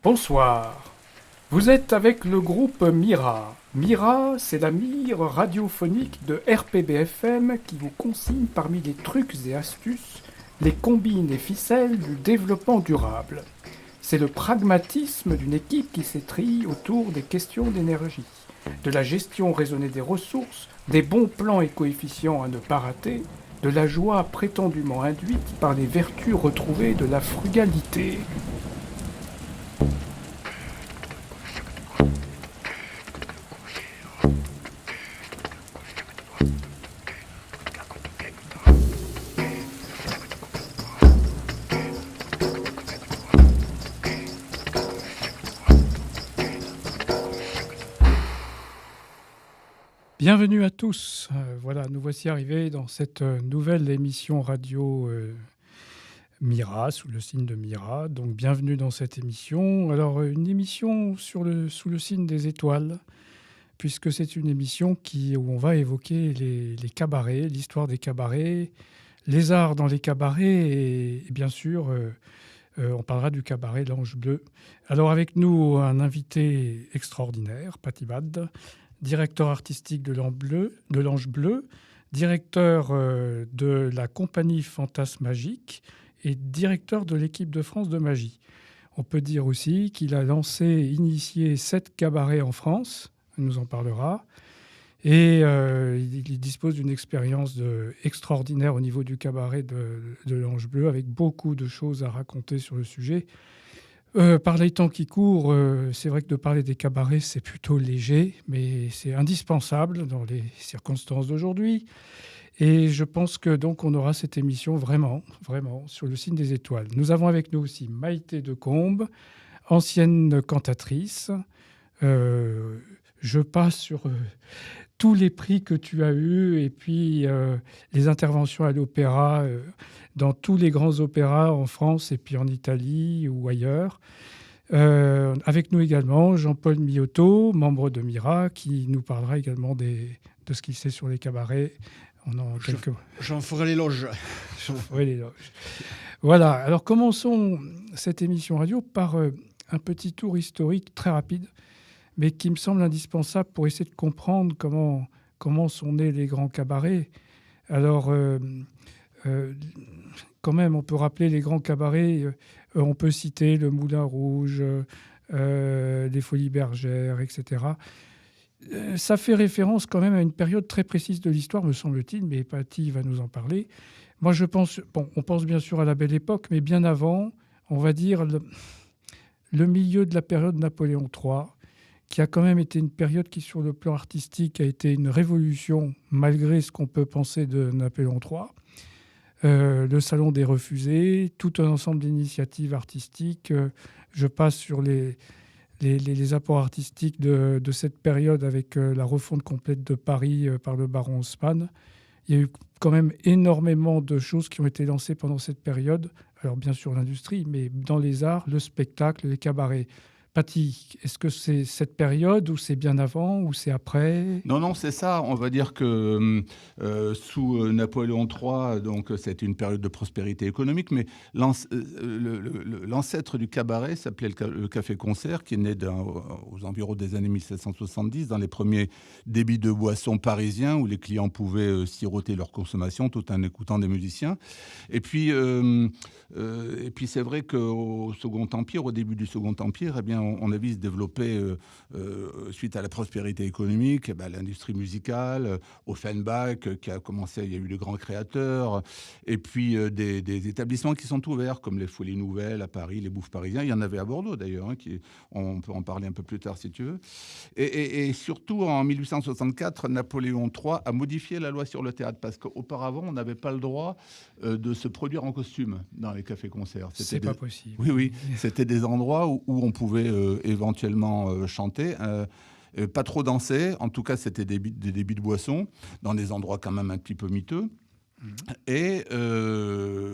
Bonsoir. Vous êtes avec le groupe Mira. Mira, c'est la mire radiophonique de RPBFM qui vous consigne parmi les trucs et astuces, les combines et ficelles du développement durable. C'est le pragmatisme d'une équipe qui s'étrille autour des questions d'énergie, de la gestion raisonnée des ressources, des bons plans et coefficients à ne pas rater, de la joie prétendument induite par les vertus retrouvées de la frugalité. Bienvenue à tous. Voilà, nous voici arrivés dans cette nouvelle émission radio Mira, sous le signe de Mira. Donc, bienvenue dans cette émission. Alors, une émission sous le signe des étoiles, puisque c'est une émission où on va évoquer les cabarets, l'histoire des cabarets, les arts dans les cabarets et bien sûr, on parlera du cabaret L'Ange Bleu. Alors, avec nous, un invité extraordinaire, Patti Bad, directeur artistique de l'Ange Bleu, directeur de la compagnie Fantasmagique et directeur de l'équipe de France de magie. On peut dire aussi qu'il a initié 7 cabarets en France, il nous en parlera, et il dispose d'une expérience extraordinaire au niveau du cabaret de l'Ange Bleu, avec beaucoup de choses à raconter sur le sujet. Par les temps qui courent, c'est vrai que de parler des cabarets, c'est plutôt léger, mais c'est indispensable dans les circonstances d'aujourd'hui. Et je pense que donc on aura cette émission vraiment, vraiment sur le signe des étoiles. Nous avons avec nous aussi Maïté Decombe, ancienne cantatrice. Je passe sur tous les prix que tu as eus et puis les interventions à l'opéra, dans tous les grands opéras en France et puis en Italie ou ailleurs. Avec nous également Jean-Paul Miotto, membre de Mira, qui nous parlera également de ce qu'il sait sur les cabarets. J'en ferai l'éloge. Voilà, alors commençons cette émission radio par un petit tour historique très rapide, mais qui me semble indispensable pour essayer de comprendre comment sont nés les grands cabarets. Alors, quand même, on peut rappeler les grands cabarets. On peut citer le Moulin Rouge, les Folies Bergères, etc. Ça fait référence quand même à une période très précise de l'histoire, me semble-t-il, mais Patti va nous en parler. Moi, je pense, on pense bien sûr à la Belle Époque, mais bien avant, on va dire le milieu de la période Napoléon III, qui a quand même été une période qui, sur le plan artistique, a été une révolution, malgré ce qu'on peut penser de Napoléon III. Le Salon des Refusés, tout un ensemble d'initiatives artistiques. Je passe sur les apports artistiques de cette période avec la refonte complète de Paris par le baron Haussmann. Il y a eu quand même énormément de choses qui ont été lancées pendant cette période. Alors bien sûr l'industrie, mais dans les arts, le spectacle, les cabarets. Patti, est-ce que c'est cette période ou c'est bien avant ou c'est après ? Non, c'est ça. On va dire que sous Napoléon III, donc c'était une période de prospérité économique, mais l'ancêtre du cabaret s'appelait le café-concert, qui est né aux environs des années 1770, dans les premiers débits de boissons parisiens, où les clients pouvaient siroter leur consommation tout en écoutant des musiciens. Et puis c'est vrai qu'au Second Empire, au début du Second Empire, eh bien, on a vu se développer, suite à la prospérité économique, l'industrie musicale, Offenbach qui a commencé, il y a eu de grands créateurs, et puis des établissements qui sont ouverts, comme les Folies Nouvelles à Paris, les Bouffes Parisiens. Il y en avait à Bordeaux d'ailleurs, on peut en parler un peu plus tard si tu veux. Et surtout, en 1864, Napoléon III a modifié la loi sur le théâtre, parce qu'auparavant, on n'avait pas le droit de se produire en costume dans les cafés-concerts. C'est pas possible. Oui, c'était des endroits où on pouvait éventuellement chanter, pas trop danser. En tout cas, c'était des débits de boissons dans des endroits quand même un petit peu miteux. Et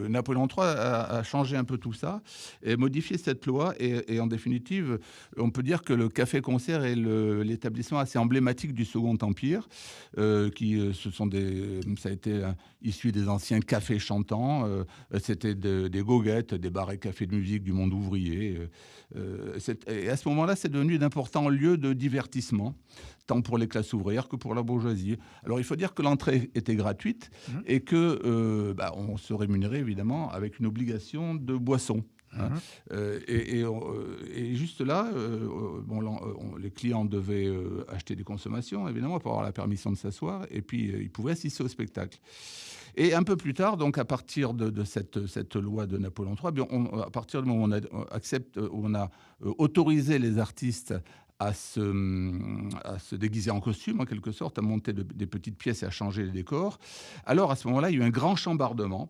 Napoléon III a changé un peu tout ça et modifié cette loi. Et en définitive, on peut dire que le café-concert est l'établissement assez emblématique du Second Empire, ça a été issu des anciens cafés chantants. C'était des goguettes, des bars et cafés de musique du monde ouvrier. Et à ce moment-là, c'est devenu d'importants lieux de divertissement, tant pour les classes ouvrières que pour la bourgeoisie. Alors, il faut dire que l'entrée était gratuite et que on se rémunérait évidemment avec une obligation de boisson. Hein. Et juste là, les clients devaient acheter des consommations, évidemment, pour avoir la permission de s'asseoir, et puis ils pouvaient assister au spectacle. Et un peu plus tard, donc à partir de cette loi de Napoléon III, à partir du moment où on a autorisé les artistes à se déguiser en costume, en quelque sorte, à monter des petites pièces et à changer les décors. Alors, à ce moment-là, il y a eu un grand chambardement.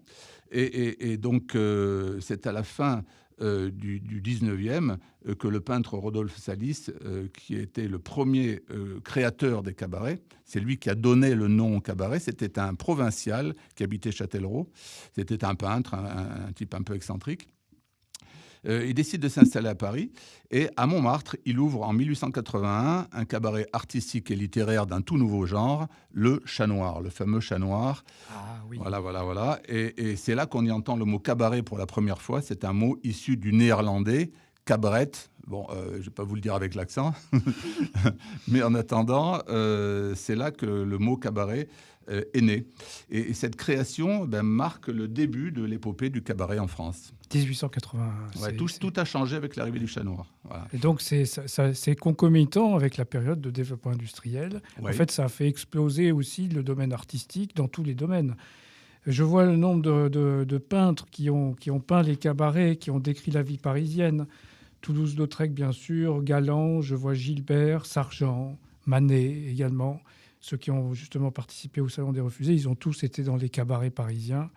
Et donc, c'est à la fin du 19e que le peintre Rodolphe Salis, qui était le premier créateur des cabarets, c'est lui qui a donné le nom au cabaret. C'était un provincial qui habitait Châtellerault. C'était un peintre, un type un peu excentrique. Il décide de s'installer à Paris et à Montmartre, il ouvre en 1881 un cabaret artistique et littéraire d'un tout nouveau genre, le Chat Noir, le fameux Chat Noir. Ah oui. Voilà. Et c'est là qu'on y entend le mot cabaret pour la première fois. C'est un mot issu du néerlandais, cabaret. Bon, je ne vais pas vous le dire avec l'accent, mais en attendant, c'est là que le mot cabaret est né. Et cette création marque le début de l'épopée du cabaret en France. 1881. Ouais, tout a changé avec l'arrivée du Chat Noir. Voilà. Et donc, c'est concomitant avec la période de développement industriel. Oui. En fait, ça a fait exploser aussi le domaine artistique dans tous les domaines. Je vois le nombre de peintres qui ont peint les cabarets, qui ont décrit la vie parisienne. Toulouse-Lautrec, bien sûr, Galland, je vois Gilbert, Sargent, Manet également. Ceux qui ont justement participé au Salon des Refusés, ils ont tous été dans les cabarets parisiens.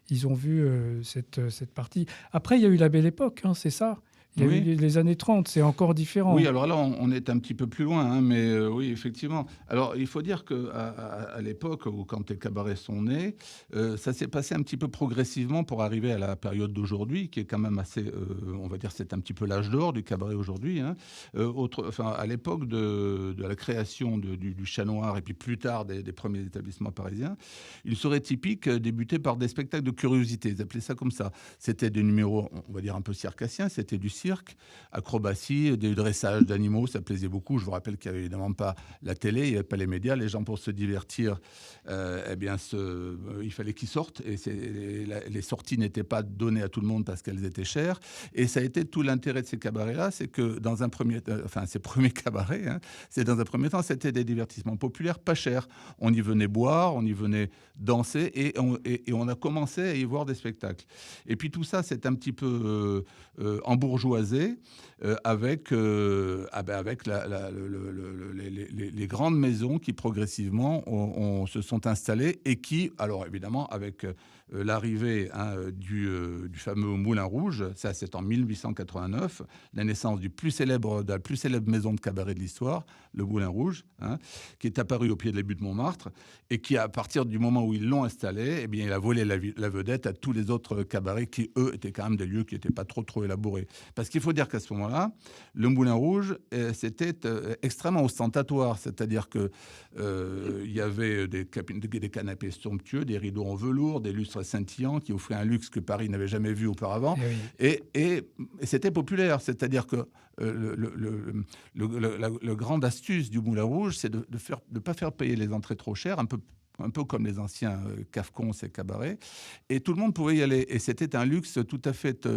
Ils ont vu cette partie. Après, il y a eu la Belle Époque, hein, c'est ça. Il y a eu les années 30, c'est encore différent. Oui, alors là, on est un petit peu plus loin, hein, mais oui, effectivement. Alors, il faut dire qu'à l'époque où, quand les cabarets sont nés, ça s'est passé un petit peu progressivement pour arriver à la période d'aujourd'hui, qui est quand même assez, on va dire, c'est un petit peu l'âge d'or du cabaret aujourd'hui. Hein. À l'époque de la création du Chat Noir et puis plus tard des premiers établissements parisiens, il serait typique débuter par des spectacles de curiosité. Ils appelaient ça comme ça. C'était des numéros, on va dire, un peu circassiens, c'était du cirque, acrobatie, des dressages d'animaux, ça plaisait beaucoup. Je vous rappelle qu'il n'y avait évidemment pas la télé, il n'y avait pas les médias. Les gens, pour se divertir, il fallait qu'ils sortent. Et les sorties n'étaient pas données à tout le monde parce qu'elles étaient chères. Et ça a été tout l'intérêt de ces cabarets-là, c'est que dans un premier temps, ces premiers cabarets, hein, dans un premier temps, c'était des divertissements populaires pas chers. On y venait boire, on y venait danser et on a commencé à y voir des spectacles. Et puis tout ça, c'est un petit peu embourgeoisé avec les grandes maisons qui progressivement se sont installées et qui, alors évidemment, avec l'arrivée du fameux Moulin Rouge, ça c'est en 1889, la naissance de la plus célèbre maison de cabaret de l'histoire, le Moulin Rouge, hein, qui est apparu au pied de la butte Montmartre et qui, à partir du moment où ils l'ont installé, eh bien, il a volé la vedette à tous les autres cabarets qui, eux, étaient quand même des lieux qui n'étaient pas trop élaborés. Parce qu'il faut dire qu'à ce moment-là, le Moulin Rouge, c'était extrêmement ostentatoire. C'est-à-dire qu'il y avait des canapés somptueux, des rideaux en velours, des lustres scintillants qui offraient un luxe que Paris n'avait jamais vu auparavant. Et c'était populaire. C'est-à-dire que le grande astuce du Moulin Rouge, c'est de ne pas faire payer les entrées trop chères, un peu comme les anciens cafcons et cabarets, et tout le monde pouvait y aller. Et c'était un luxe tout à fait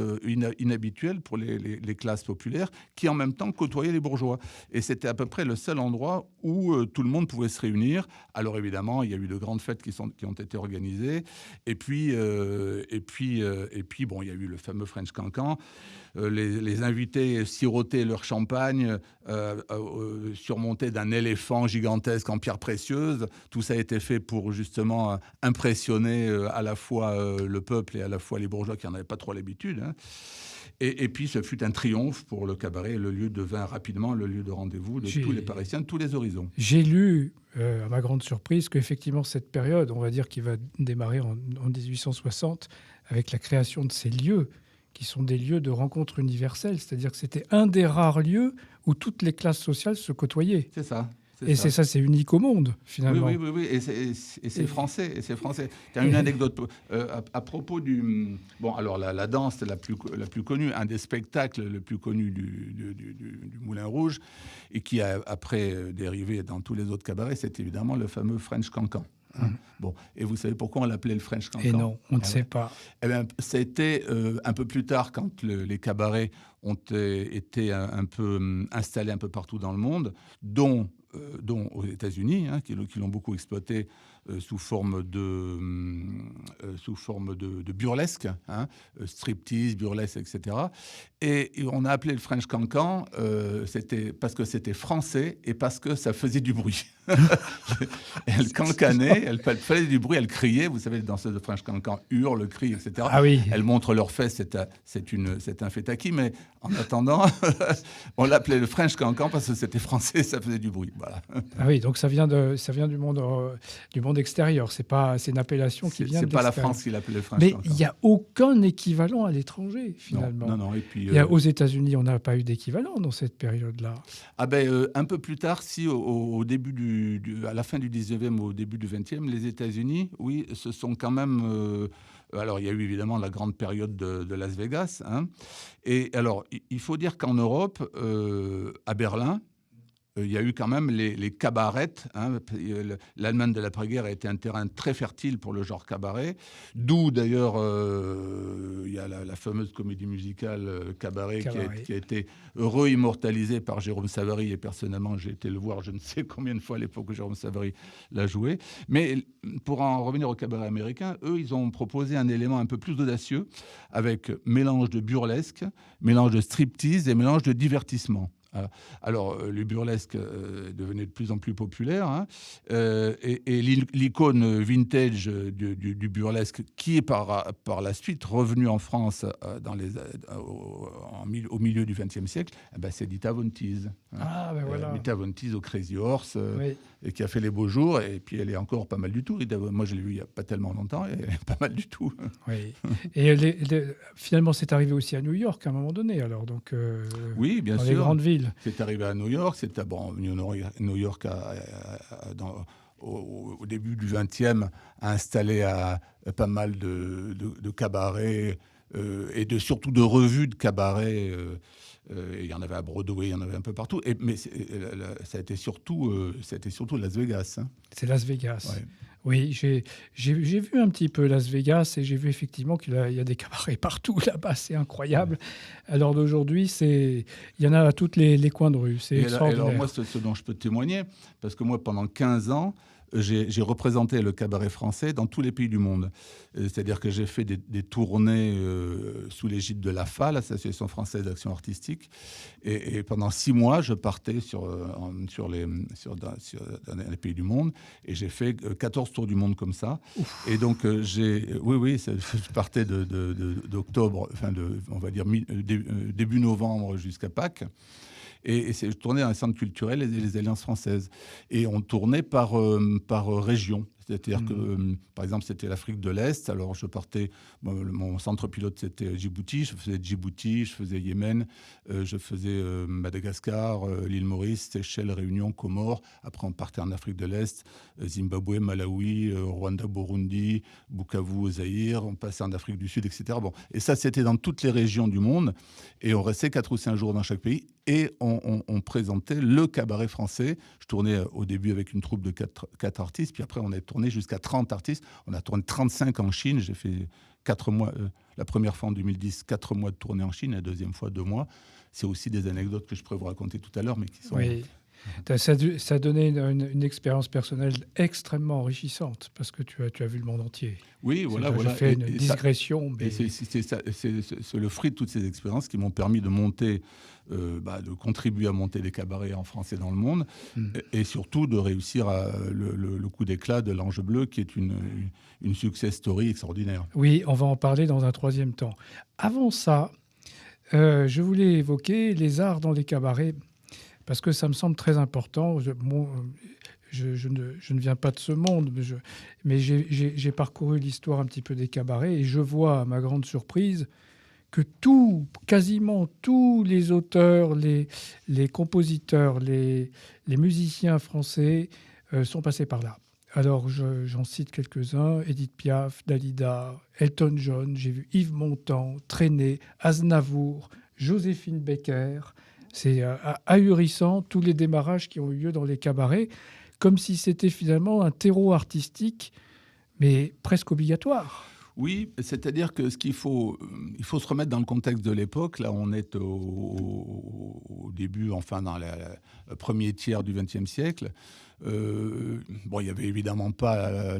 inhabituel pour les classes populaires qui, en même temps, côtoyaient les bourgeois. Et c'était à peu près le seul endroit où tout le monde pouvait se réunir. Alors évidemment, il y a eu de grandes fêtes qui ont été organisées. Et puis, bon, il y a eu le fameux French Cancan. Les invités sirotaient leur champagne, surmonté d'un éléphant gigantesque en pierre précieuse. Tout ça a été fait pour justement impressionner à la fois le peuple et à la fois les bourgeois qui n'en avaient pas trop l'habitude. Hein. Et puis, ce fut un triomphe pour le cabaret. Le lieu devint rapidement le lieu de rendez-vous de tous les Parisiens, de tous les horizons. J'ai lu, à ma grande surprise, qu'effectivement, cette période, on va dire qui va démarrer en 1860, avec la création de ces lieux, qui sont des lieux de rencontre universelle. C'est-à-dire que c'était un des rares lieux où toutes les classes sociales se côtoyaient. C'est ça. C'est unique au monde, finalement. Oui. Et c'est français. Et c'est français. Tu as une anecdote à propos du... Bon, alors la danse la plus connue, un des spectacles le plus connus du Moulin Rouge, et qui a après dérivé dans tous les autres cabarets, c'est évidemment le fameux French Cancan. Bon, et vous savez pourquoi on l'appelait le French Cancan? Et non, on ne sait pas. Eh bien, c'était un peu plus tard, quand les cabarets ont été un peu installés un peu partout dans le monde, dont aux États-Unis, qui l'ont beaucoup exploité sous forme de burlesque, striptease, burlesque, etc. Et on a appelé le French Cancan, c'était parce que c'était français et parce que ça faisait du bruit. Elle cancanait, elle faisait du bruit, elle criait. Vous savez, les danseuses de French Cancan hurlent, crient, etc. Ah oui. Elles montrent leurs fesses, c'est un fait acquis, mais en attendant, on l'appelait le French Cancan parce que c'était français, ça faisait du bruit. Voilà. Ah oui, donc ça vient du monde extérieur. C'est une appellation qui vient de l'extérieur. C'est pas la France qui l'appelle le French Mais Cancan. il n'y a aucun équivalent à l'étranger, finalement. Non. Et puis, aux États-Unis, on n'a pas eu d'équivalent dans cette période-là. Un peu plus tard, si au début à la fin du 19e, au début du 20e, les États-Unis, oui, se sont quand même... alors, il y a eu évidemment la grande période de Las Vegas. Et alors, il faut dire qu'en Europe, à Berlin, il y a eu quand même les cabarets. L'Allemagne de l'après-guerre a été un terrain très fertile pour le genre cabaret, d'où d'ailleurs il y a la fameuse comédie musicale Cabaret. Qui a été re-immortalisée par Jérôme Savary, et personnellement j'ai été le voir je ne sais combien de fois à l'époque où Jérôme Savary l'a joué. Mais pour en revenir au cabaret américain, eux ils ont proposé un élément un peu plus audacieux, avec mélange de burlesque, mélange de striptease et mélange de divertissement. Alors, le burlesque devenait de plus en plus populaire, et l'icône vintage du burlesque, qui est par la suite revenu en France au milieu du XXe siècle, c'est Dita Von Teese. Voilà. Dita Von Teese au Crazy Horse, oui. Et qui a fait les beaux jours, et puis elle est encore pas mal du tout. Moi, je l'ai vue il n'y a pas tellement longtemps, et elle est pas mal du tout. Oui. Et finalement, c'est arrivé aussi à New York à un moment donné, alors, donc, oui, bien dans sûr. les grandes villes. C'est arrivé à New York, New York au début du XXe a installé pas mal de cabarets et surtout de revues de cabarets. Il y en avait à Broadway, il y en avait un peu partout. Mais ça a été surtout Las Vegas. C'est Las Vegas. Ouais. Oui, j'ai vu un petit peu Las Vegas, et j'ai vu effectivement qu'il y a des cabarets partout là-bas, c'est incroyable. Ouais. Alors d'aujourd'hui, il y en a à tous les coins de rue, c'est extraordinaire. Alors moi, ce dont je peux témoigner, parce que moi, pendant 15 ans, j'ai représenté le cabaret français dans tous les pays du monde. C'est-à-dire que j'ai fait des tournées sous l'égide de l'AFA, l'Association française d'action artistique. Et pendant 6 mois, je partais dans les pays du monde. Et j'ai fait 14 tours du monde comme ça. Ouf. Et donc, je partais d'octobre, on va dire début novembre jusqu'à Pâques. Et je tournais dans les centres culturels et les alliances françaises. Et on tournait par région. C'est-à-dire que, par exemple, c'était l'Afrique de l'Est. Alors, je partais... mon centre pilote, c'était Djibouti. Je faisais Djibouti, je faisais Yémen, je faisais Madagascar, l'île Maurice, Seychelles, Réunion, Comores. Après, on partait en Afrique de l'Est, Zimbabwe, Malawi, Rwanda, Burundi, Bukavu, Zaïre. On passait en Afrique du Sud, etc. Bon. Et ça, c'était dans toutes les régions du monde. Et on restait 4 ou 5 jours dans chaque pays. Et on présentait le cabaret français. Je tournais au début avec une troupe de 4 artistes. Puis après, on a tourné jusqu'à 30 artistes. On a tourné 35 en Chine. J'ai fait 4 mois, la première fois en 2010, 4 mois de tournée en Chine, la deuxième fois 2 mois. C'est aussi des anecdotes que je pourrais vous raconter tout à l'heure, mais qui sont... Oui. Ça a donné une expérience personnelle extrêmement enrichissante, parce que tu as vu le monde entier. Oui, voilà. J'ai fait une digression. Mais... C'est le fruit de toutes ces expériences qui m'ont permis de monter, de contribuer à monter des cabarets en France et dans le monde, et surtout de réussir le coup d'éclat de l'Ange Bleu, qui est une success story extraordinaire. Oui, on va en parler dans un troisième temps. Avant ça, Je voulais évoquer les arts dans les cabarets, parce que ça me semble très important. Je ne viens pas de ce monde, mais j'ai parcouru l'histoire un petit peu des cabarets, et je vois, à ma grande surprise, que quasiment tous les auteurs, les compositeurs, les musiciens français sont passés par là. Alors, j'en cite quelques-uns: Édith Piaf, Dalida, Elton John, j'ai vu Yves Montand, Trenet, Aznavour, Joséphine Baker. C'est ahurissant, tous les démarrages qui ont eu lieu dans les cabarets, comme si c'était finalement un terreau artistique, mais presque obligatoire. Oui, c'est-à-dire que il faut se remettre dans le contexte de l'époque. Là, on est au début, enfin dans le premier tiers du XXe siècle. Bon, il y avait évidemment pas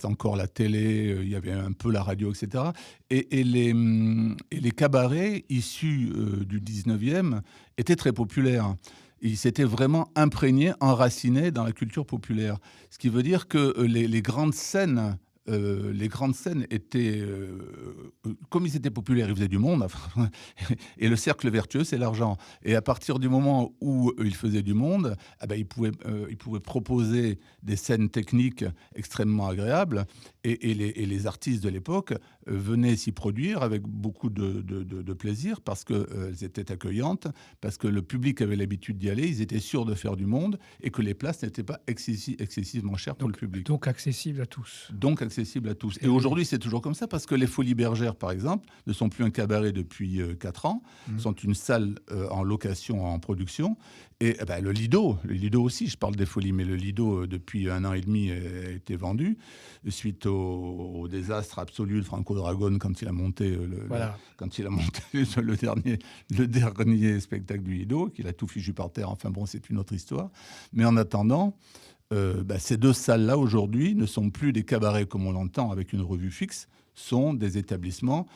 encore la télé, il y avait un peu la radio, etc. Et les cabarets issus du 19e étaient très populaires. Ils s'étaient vraiment imprégnés, enracinés dans la culture populaire. Ce qui veut dire que les grandes scènes étaient, comme ils étaient populaires, ils faisaient du monde, et le cercle vertueux, c'est l'argent. Et à partir du moment où ils faisaient du monde, ils pouvaient proposer des scènes techniques extrêmement agréables, et les artistes de l'époque venaient s'y produire avec beaucoup de plaisir, parce qu'elles étaient accueillantes, parce que le public avait l'habitude d'y aller, ils étaient sûrs de faire du monde, et que les places n'étaient pas excessivement chères pour le public. Donc accessible à tous. Accessible à tous. Et aujourd'hui, c'est toujours comme ça, parce que les Folies Bergères, par exemple, ne sont plus un cabaret depuis 4 ans, sont une salle en location, en production. Et le Lido aussi, je parle des Folies, mais le Lido, depuis 1 an et demi, a été vendu, suite au désastre absolu de Franco Dragone quand il a monté le dernier spectacle du Lido, qu'il a tout fichu par terre. Enfin bon, c'est une autre histoire. Mais en attendant, ces 2 salles-là, aujourd'hui, ne sont plus des cabarets comme on l'entend avec une revue fixe, sont des établissements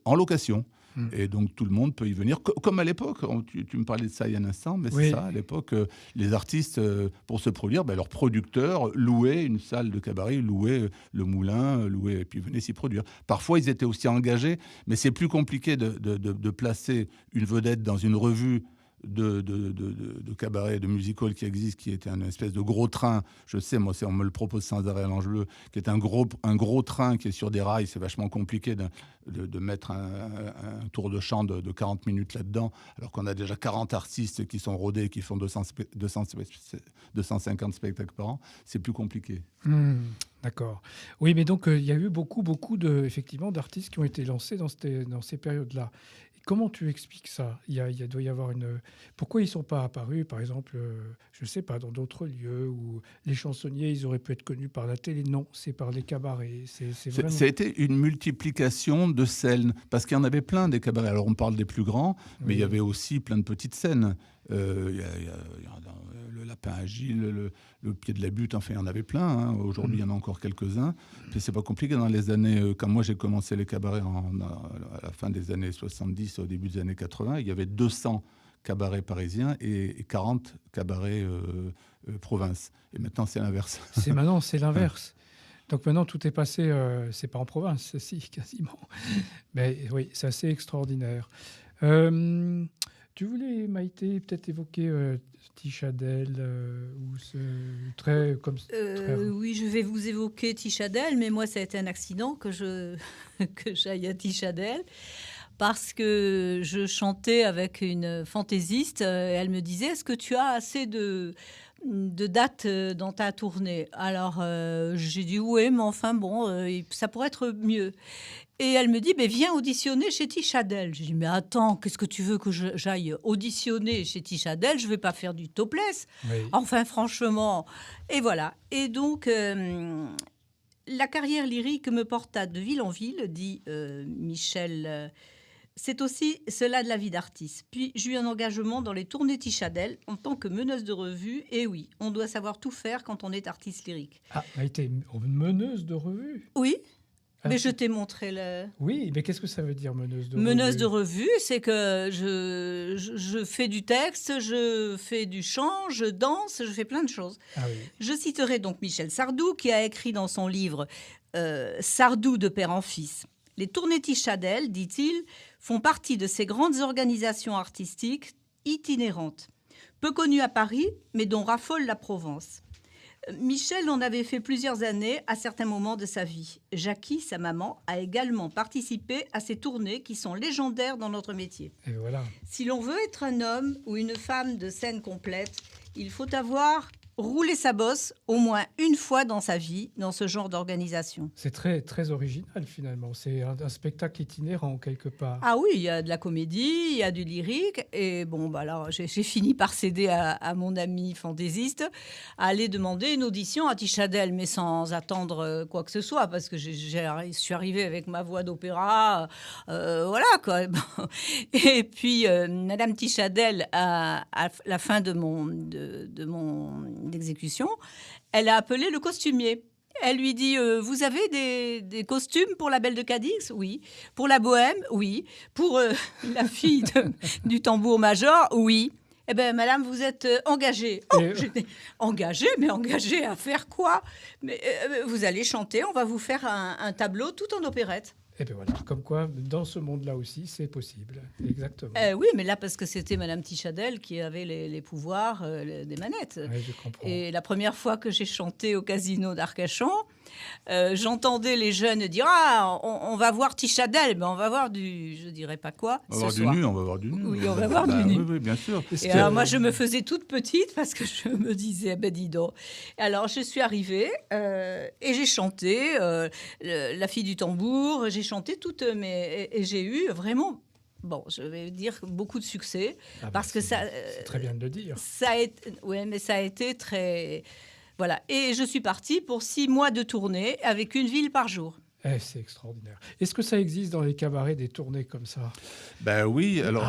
en location. Et donc, tout le monde peut y venir, comme à l'époque. Tu me parlais de ça il y a un instant, mais oui. C'est ça. À l'époque, les artistes, pour se produire, leurs producteurs louaient une salle de cabaret, louaient le moulin, et puis venaient s'y produire. Parfois, ils étaient aussi engagés, mais c'est plus compliqué de placer une vedette dans une revue de cabaret, de music-hall qui existe, qui était un espèce de gros train. Je sais, moi, on me le propose sans arrêt à l'Angeleu, qui est un gros train qui est sur des rails. C'est vachement compliqué de mettre un tour de chant de 40 minutes là-dedans, alors qu'on a déjà 40 artistes qui sont rodés, qui font 250 spectacles par an. C'est plus compliqué. D'accord. Oui, mais donc il y a eu beaucoup effectivement d'artistes qui ont été lancés dans ces périodes-là. Comment tu expliques ça? Il doit y avoir Pourquoi ils ne sont pas apparus, par exemple, je ne sais pas, dans d'autres lieux où les chansonniers, ils auraient pu être connus par la télé? Non, c'est par les cabarets. Vraiment... Ça a été une multiplication de scènes, parce qu'il y en avait plein des cabarets. Alors on parle des plus grands, mais il y avait aussi plein de petites scènes. Il y a le Lapin Agile, le Pied de la Butte, enfin il y en avait plein. Aujourd'hui, il y en a encore quelques-uns. Puis c'est pas compliqué. Dans les années, quand moi j'ai commencé les cabarets à la fin des années 70, au début des années 80, il y avait 200 cabarets parisiens et 40 cabarets province. Et maintenant, c'est l'inverse. Maintenant, c'est l'inverse. Donc maintenant, tout est passé, c'est pas en province, si, quasiment. Mais oui, c'est assez extraordinaire. Tu voulais, Maïté, peut-être évoquer Tichadel ou très... Oui, je vais vous évoquer Tichadel, mais moi, ça a été un accident que j'aille à Tichadel, parce que je chantais avec une fantaisiste. Elle me disait, est-ce que tu as assez de dates dans ta tournée? Alors, j'ai dit oui, mais enfin bon, ça pourrait être mieux. Et elle me dit, viens auditionner chez Tichadel. Je dis, mais attends, qu'est-ce que tu veux que j'aille auditionner chez Tichadel? Je ne vais pas faire du topless. Oui. Enfin, franchement. Et voilà. Et donc, la carrière lyrique me porta de ville en ville, dit Michel. C'est aussi cela de la vie d'artiste. Puis, j'ai eu un engagement dans les tournées Tichadel en tant que meneuse de revue. Et oui, on doit savoir tout faire quand on est artiste lyrique. Ah, Maïté, meneuse de revue? Oui. Mais je t'ai montré le... Oui, mais qu'est-ce que ça veut dire, meneuse de revue? Meneuse de revue, c'est que je fais du texte, je fais du chant, je danse, je fais plein de choses. Ah oui. Je citerai donc Michel Sardou, qui a écrit dans son livre Sardou de père en fils. Les tournées Tichadel, dit-il, font partie de ces grandes organisations artistiques itinérantes, peu connues à Paris, mais dont raffole la Provence. Michel en avait fait plusieurs années à certains moments de sa vie. Jackie, sa maman, a également participé à ces tournées qui sont légendaires dans notre métier. Et voilà. Si l'on veut être un homme ou une femme de scène complète, il faut avoir roulé sa bosse au moins une fois dans sa vie dans ce genre d'organisation. C'est très, très original finalement. C'est un spectacle itinérant quelque part. Ah oui, il y a de la comédie, il y a du lyrique. Et bon, bah alors, j'ai fini par céder à mon ami fantaisiste à aller demander une audition à Tichadel, mais sans attendre quoi que ce soit, parce que je suis arrivée avec ma voix d'opéra. Voilà, quoi. Et puis, Madame Tichadel, à la fin de mon exécution, elle a appelé le costumier. Elle lui dit vous avez des costumes pour la Belle de Cadix? Oui. Pour la Bohème? Oui. Pour la fille du tambour-major? Oui. Eh bien, madame, vous êtes engagée. Oh, j'étais engagée, mais engagée à faire quoi? Mais vous allez chanter, on va vous faire un tableau tout en opérette. Et bien voilà, comme quoi, dans ce monde-là aussi, c'est possible. Exactement. Oui, mais là, parce que c'était Madame Tichadel qui avait les pouvoirs des manettes. Oui, je comprends. Et la première fois que j'ai chanté au casino d'Arcachon, j'entendais les jeunes dire « Ah, on va voir Tichadel, mais on va voir du... je dirais pas quoi on va voir du nu, on va voir du nu. Oui, on va voir du nu. Oui, bien sûr. Et alors, moi, je me faisais toute petite parce que je me disais, ben dis donc. Alors, je suis arrivée et j'ai chanté La fille du tambour, j'ai chanté toutes et j'ai eu vraiment... Bon, je vais dire beaucoup de succès parce que ça... c'est très bien de le dire. Oui, mais ça a été très... Voilà. Et je suis partie pour 6 mois de tournée avec une ville par jour. C'est extraordinaire. Est-ce que ça existe dans les cabarets des tournées comme ça? Ben oui, alors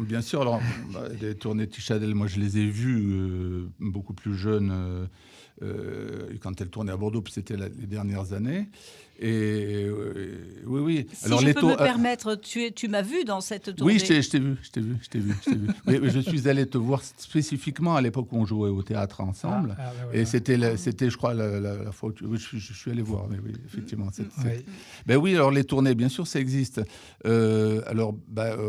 bien sûr, alors les tournées Tichadel, moi je les ai vues beaucoup plus jeunes quand elle tournait à Bordeaux, puis c'était les dernières années. Et oui. Si alors, je peux me permettre, tu m'as vu dans cette tournée. Oui, je t'ai vu. Mais je suis allé te voir spécifiquement à l'époque où on jouait au théâtre ensemble. Voilà. Et c'était, je crois, la fois où je suis allé voir. Mais oui, effectivement. Ben oui, alors les tournées, bien sûr, ça existe. Alors,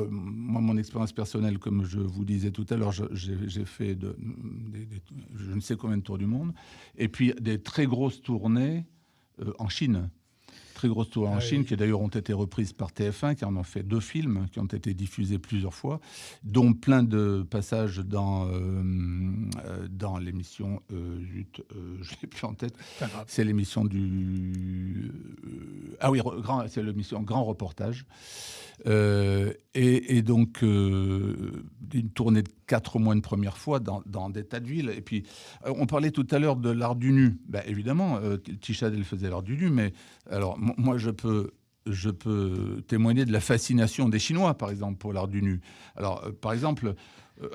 moi, mon expérience personnelle, comme je vous disais tout à l'heure, j'ai fait je ne sais combien de tours du monde. Et puis, des très grosses tournées en Chine. Très grosse tournée en Chine, qui d'ailleurs ont été reprises par TF1, qui en ont fait 2 films, qui ont été diffusés plusieurs fois, dont plein de passages dans l'émission, je ne l'ai plus en tête, c'est l'émission c'est l'émission Grand Reportage. Et donc, une tournée de 4 mois une première fois dans des tas de villes. Et puis, on parlait tout à l'heure de l'art du nu. Ben, évidemment, Tichadel faisait l'art du nu, mais alors, moi, je peux témoigner de la fascination des Chinois, par exemple, pour l'art du nu. Alors, par exemple,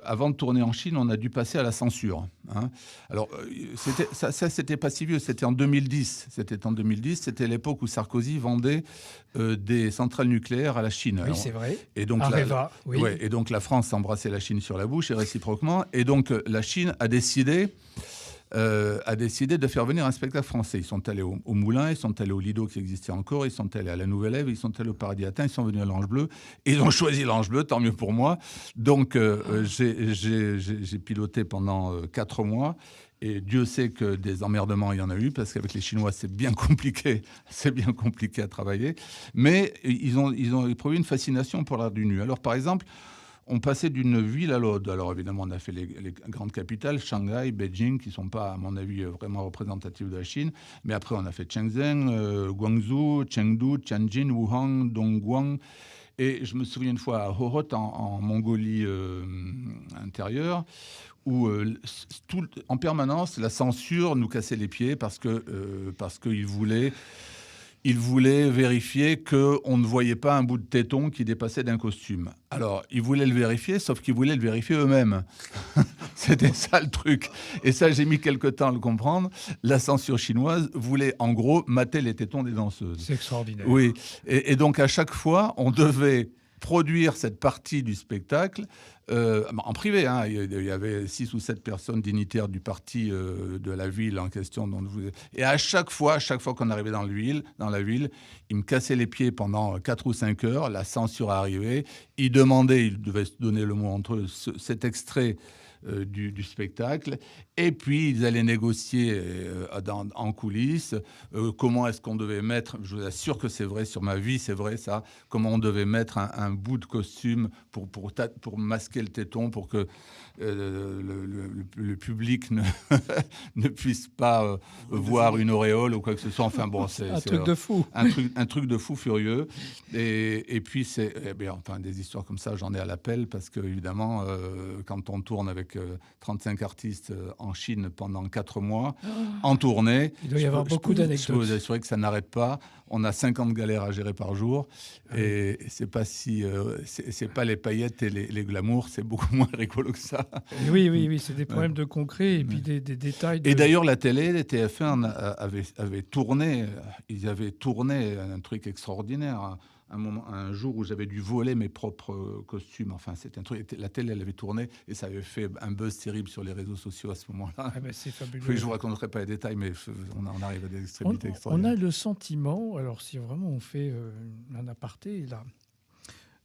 avant de tourner en Chine, on a dû passer à la censure. Hein. Alors, c'était pas si vieux, c'était en 2010. C'était l'époque où Sarkozy vendait des centrales nucléaires à la Chine. Oui, alors, c'est vrai. Et donc, et donc, la France embrassait la Chine sur la bouche et réciproquement. Et donc, la Chine a décidé de faire venir un spectacle français. Ils sont allés au Moulin, ils sont allés au Lido qui existait encore, ils sont allés à la Nouvelle Ève, ils sont allés au Paradis Latin, ils sont venus à l'Ange Bleu. Et ils ont choisi l'Ange Bleu, tant mieux pour moi. Donc, j'ai piloté pendant 4 mois. Et Dieu sait que des emmerdements, il y en a eu, parce qu'avec les Chinois, c'est bien compliqué à travailler. Mais ils ont éprouvé une fascination pour l'art du nu. Alors, par exemple, on passait d'une ville à l'autre. Alors évidemment, on a fait les grandes capitales, Shanghai, Beijing, qui ne sont pas, à mon avis, vraiment représentatives de la Chine. Mais après, on a fait Shenzhen, Guangzhou, Chengdu, Tianjin, Wuhan, Dongguan. Et je me souviens une fois à Hohhot, en Mongolie intérieure, où en permanence, la censure nous cassait les pieds parce qu'ils voulaient... Ils voulaient vérifier qu'on ne voyait pas un bout de téton qui dépassait d'un costume. Alors, ils voulaient le vérifier, sauf qu'ils voulaient le vérifier eux-mêmes. C'était ça le truc. Et ça, j'ai mis quelque temps à le comprendre. La censure chinoise voulait, en gros, mater les tétons des danseuses. C'est extraordinaire. Oui. Et donc, à chaque fois, on devait produire cette partie du spectacle en privé. Hein. Il y avait 6 ou 7 personnes dignitaires du parti de la ville en question. Et à chaque fois qu'on arrivait dans la ville, ils me cassaient les pieds pendant 4 ou 5 heures. La censure arrivait. Ils devaient se donner le mot entre eux, cet extrait du spectacle, et puis ils allaient négocier en coulisses comment est-ce qu'on devait mettre, je vous assure que c'est vrai, sur ma vie c'est vrai ça, comment on devait mettre un bout de costume pour masquer le téton, pour que le public ne puisse pas voir une auréole ou quoi que ce soit. Enfin bon, c'est un truc de fou. Un truc de fou furieux. Et puis des histoires comme ça, j'en ai à l'appel, parce que évidemment, quand on tourne avec 35 artistes en Chine pendant 4 mois, en tournée, il doit y avoir beaucoup d'anecdotes. Je peux vous assurer que ça n'arrête pas. On a 50 galères à gérer par jour. Et c'est pas c'est pas les paillettes et les glamours, c'est beaucoup moins rigolo que ça. Oui, c'est des problèmes de concret et puis des détails. Et d'ailleurs, la télé, les TF1 avaient tourné, ils avaient tourné un truc extraordinaire. Un jour où j'avais dû voler mes propres costumes. Enfin, c'était un truc. La télé, elle avait tourné et ça avait fait un buzz terrible sur les réseaux sociaux à ce moment-là. C'est fabuleux. Je ne vous raconterai pas les détails, mais on arrive à des extrémités extraordinaires. On a le sentiment, alors si vraiment on fait un aparté là,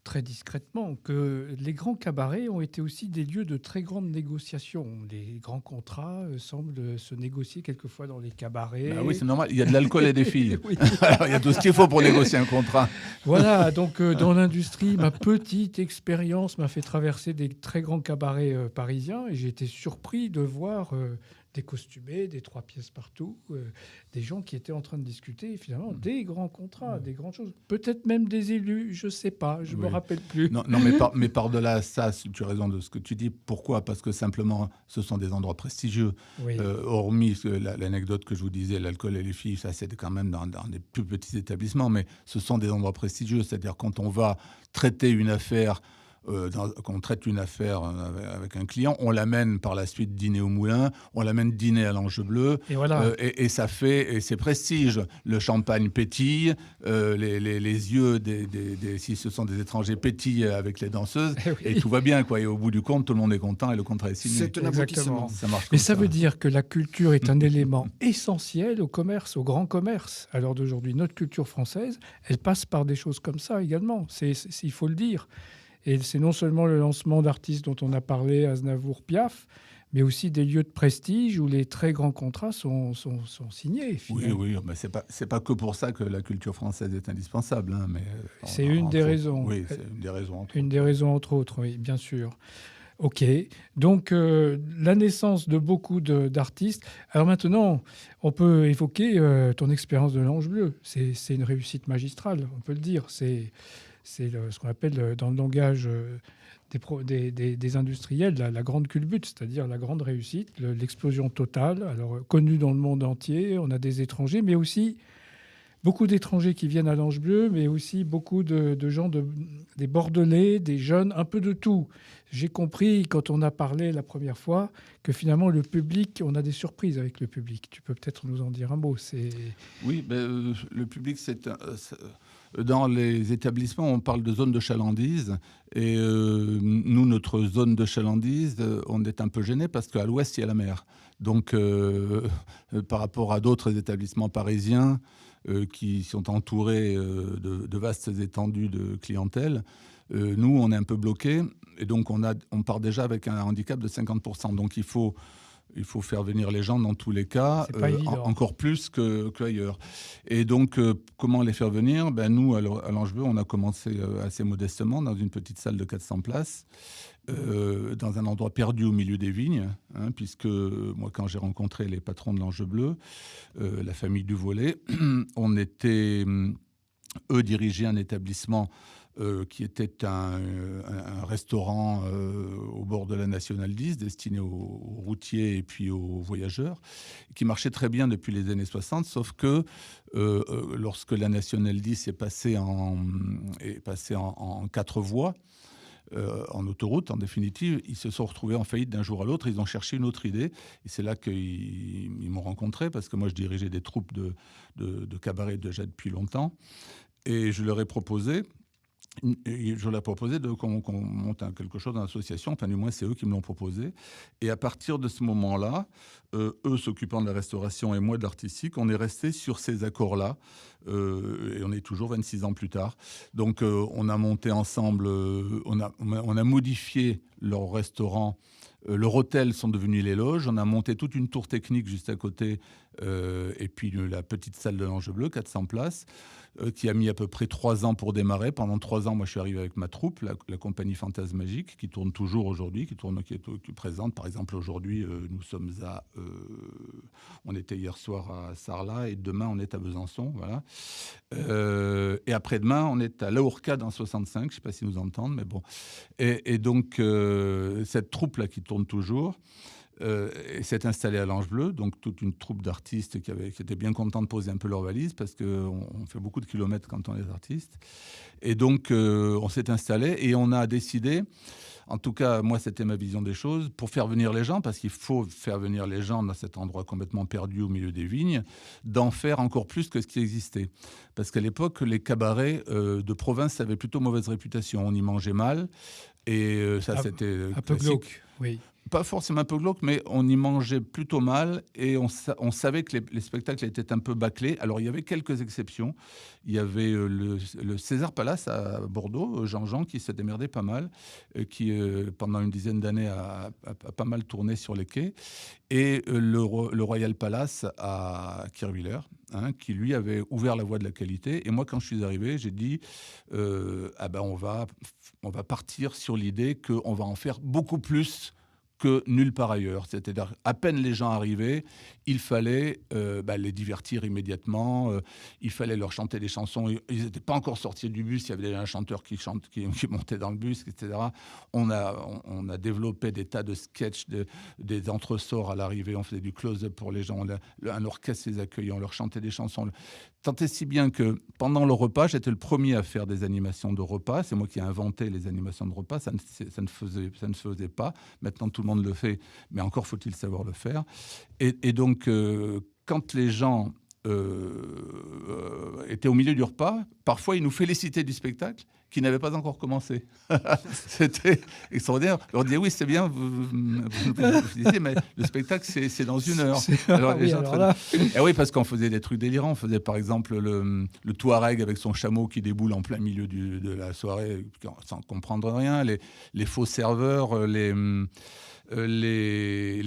très discrètement, que les grands cabarets ont été aussi des lieux de très grandes négociations. Les grands contrats semblent se négocier quelquefois dans les cabarets. Oui, c'est normal. Il y a de l'alcool et des filles. Oui. Alors, il y a tout ce qu'il faut pour négocier un contrat. Voilà, donc dans l'industrie, ma petite expérience m'a fait traverser des très grands cabarets parisiens et j'ai été surpris de voir des costumés, des 3 pièces partout, des gens qui étaient en train de discuter finalement des grands contrats, des grandes choses. Peut-être même des élus, je ne sais pas, je ne me rappelle plus. Non, mais par-delà ça, tu as raison de ce que tu dis. Pourquoi ? Parce que simplement, ce sont des endroits prestigieux. Oui. Hormis l'anecdote que je vous disais, l'alcool et les filles, ça c'est quand même dans des plus petits établissements, mais ce sont des endroits prestigieux. C'est-à-dire quand on va traiter une affaire... quand on traite une affaire avec un client, on l'amène par la suite dîner au Moulin, on l'amène dîner à l'Ange Bleu, et, voilà. Et ça fait, et c'est prestige. Le champagne pétille, les yeux si ce sont des étrangers pétillent avec les danseuses, et tout va bien, quoi. Et au bout du compte, tout le monde est content et le contrat est signé. C'est un aboutissement. Ça marche. Mais ça veut dire que la culture est un élément essentiel au commerce, au grand commerce. À l'heure d'aujourd'hui, notre culture française, elle passe par des choses comme ça également. Il faut le dire. Et c'est non seulement le lancement d'artistes dont on a parlé, Aznavour, Piaf, mais aussi des lieux de prestige où les très grands contrats sont signés. Finalement. Oui, mais c'est pas que pour ça que la culture française est indispensable. Hein, mais c'est une des raisons. Oui, c'est une des raisons. Une des raisons, entre autres, oui, bien sûr. OK. Donc, la naissance de beaucoup d'artistes. Alors maintenant, on peut évoquer ton expérience de l'Ange Bleu. C'est une réussite magistrale, on peut le dire. C'est ce qu'on appelle dans le langage des industriels la grande culbute, c'est-à-dire la grande réussite, l'explosion totale. Alors, connue dans le monde entier, on a des étrangers, mais aussi beaucoup d'étrangers qui viennent à l'Ange Bleu, mais aussi beaucoup de gens, des Bordelais, des jeunes, un peu de tout. J'ai compris, quand on a parlé la première fois, que finalement, le public, on a des surprises avec le public. Tu peux peut-être nous en dire un mot. Oui, le public, dans les établissements, on parle de zone de chalandise. Et nous, notre zone de chalandise, on est un peu gênés parce qu'à l'ouest, il y a la mer. Donc, par rapport à d'autres établissements parisiens qui sont entourés de vastes étendues de clientèle, nous, on est un peu bloqués. Et donc, on part déjà avec un handicap de 50%. Donc, il faut faire venir les gens dans tous les cas, encore plus qu'ailleurs. Et donc, comment les faire venir ? Nous, à l'Ange Bleu, on a commencé assez modestement dans une petite salle de 400 places, dans un endroit perdu au milieu des vignes, hein, puisque moi, quand j'ai rencontré les patrons de l'Ange Bleu, la famille Duvolet, on était, eux, dirigeaient un établissement qui était un restaurant au bord de la Nationale 10, destiné aux routiers et puis aux voyageurs, qui marchait très bien depuis les années 60, sauf que lorsque la Nationale 10 est passée en 4 voies, en autoroute, en définitive, ils se sont retrouvés en faillite d'un jour à l'autre. Ils ont cherché une autre idée. Et c'est là qu'ils m'ont rencontré, parce que moi, je dirigeais des troupes de cabaret déjà depuis longtemps. Et je leur ai proposé je leur ai proposé qu'on monte quelque chose dans l'association. Enfin, du moins, c'est eux qui me l'ont proposé. Et à partir de ce moment-là, eux s'occupant de la restauration et moi de l'artistique, on est resté sur ces accords-là. Et on est toujours 26 ans plus tard. Donc, on a monté ensemble, on a modifié leur restaurant. Leur hôtel sont devenus les loges. On a monté toute une tour technique juste à côté. Et puis la petite salle de l'Ange Bleu, 400 places. Qui a mis à peu près 3 ans pour démarrer. Pendant 3 ans, moi, je suis arrivé avec ma troupe, la compagnie Fantasmagique, qui tourne toujours aujourd'hui, qui est présente. Par exemple, aujourd'hui, nous sommes on était hier soir à Sarlat et demain, on est à Besançon. Voilà. Et après-demain, on est à Laourcade en 65. Je ne sais pas si nous entendent, mais bon. Et donc, cette troupe-là qui tourne toujours, s'est installée à l'Ange Bleu, donc toute une troupe d'artistes qui étaient bien contents de poser un peu leurs valises parce qu'on fait beaucoup de kilomètres quand on est artiste. Et donc, on s'est installé et on a décidé, en tout cas, moi, c'était ma vision des choses, pour faire venir les gens, parce qu'il faut faire venir les gens dans cet endroit complètement perdu au milieu des vignes, d'en faire encore plus que ce qui existait. Parce qu'à l'époque, les cabarets de province avaient plutôt mauvaise réputation. On y mangeait mal et ça, c'était un peu glauque, oui. Pas forcément un peu glauque, mais on y mangeait plutôt mal et on savait que les spectacles étaient un peu bâclés. Alors, il y avait quelques exceptions. Il y avait le César Palace à Bordeaux, Jean-Jean, qui se démerdait pas mal, qui, pendant une dizaine d'années, a pas mal tourné sur les quais. Et le Royal Palace à Kirchwiller, qui, lui, avait ouvert la voie de la qualité. Et moi, quand je suis arrivé, j'ai dit on va partir sur l'idée qu'on va en faire beaucoup plus que nulle part ailleurs. C'est-à-dire, à peine les gens arrivaient, il fallait les divertir immédiatement, il fallait leur chanter des chansons. Ils n'étaient pas encore sortis du bus, il y avait déjà un chanteur qui montait dans le bus, etc. On a développé des tas de sketchs, des entresorts à l'arrivée, on faisait du close-up pour les gens, un orchestre les accueillait, on leur chantait des chansons. Tant et si bien que pendant le repas, j'étais le premier à faire des animations de repas. C'est moi qui ai inventé les animations de repas. Ça ne se faisait pas. Maintenant, tout le monde le fait, mais encore faut-il savoir le faire. Et donc, quand les gens étaient au milieu du repas, parfois, ils nous félicitaient du spectacle qui n'avait pas encore commencé. C'était extraordinaire. On disait, oui, c'est bien, vous disiez, mais le spectacle, c'est dans 1 heure. Oui, parce qu'on faisait des trucs délirants. On faisait, par exemple, le Touareg avec son chameau qui déboule en plein milieu de la soirée, sans comprendre rien. Les faux serveurs, les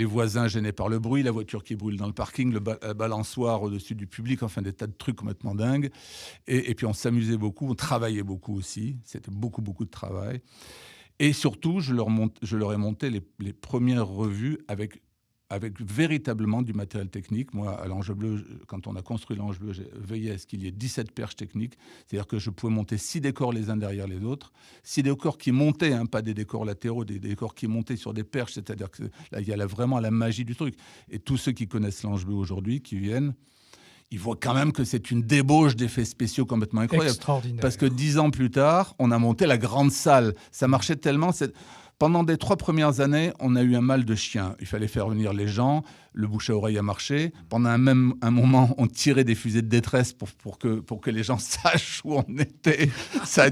voisins gênés par le bruit, la voiture qui brûle dans le parking, le balançoire au-dessus du public, enfin des tas de trucs complètement dingues. Et puis on s'amusait beaucoup, on travaillait beaucoup aussi. C'était beaucoup, beaucoup de travail. Et surtout, je leur ai monté les premières revues avec véritablement du matériel technique. Moi, à l'Ange Bleu, quand on a construit l'Ange Bleu, j'ai veillé à ce qu'il y ait 17 perches techniques. C'est-à-dire que je pouvais monter 6 décors les uns derrière les autres. 6 décors qui montaient, pas des décors latéraux, des décors qui montaient sur des perches. C'est-à-dire que là, il y a vraiment la magie du truc. Et tous ceux qui connaissent l'Ange Bleu aujourd'hui, qui viennent, ils voient quand même que c'est une débauche d'effets spéciaux complètement incroyable. Extraordinaire. Parce que 10 ans plus tard, on a monté la grande salle. Ça marchait tellement... Pendant les 3 premières années, on a eu un mal de chien. Il fallait faire venir les gens. Le bouche à oreille a marché. Pendant un moment, on tirait des fusées de détresse pour que les gens sachent où on était. Ça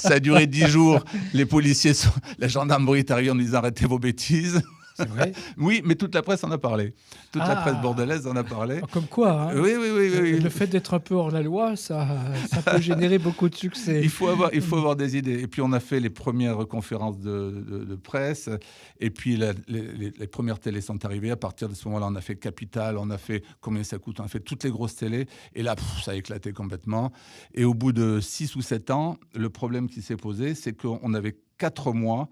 a duré 10 jours. Les policiers, la gendarmerie est arrivée en disant arrêtez vos bêtises. C'est vrai ? Oui, mais toute la presse en a parlé. Toute la presse bordelaise en a parlé. Comme quoi, Oui. Le fait d'être un peu hors la loi, ça peut générer beaucoup de succès. Il faut avoir des idées. Et puis, on a fait les premières conférences de presse. Et puis, les premières télés sont arrivées. À partir de ce moment-là, on a fait Capital, on a fait Combien ça coûte, on a fait toutes les grosses télés. Et là, ça a éclaté complètement. Et au bout de 6 ou 7 ans, le problème qui s'est posé, c'est qu'on avait 4 mois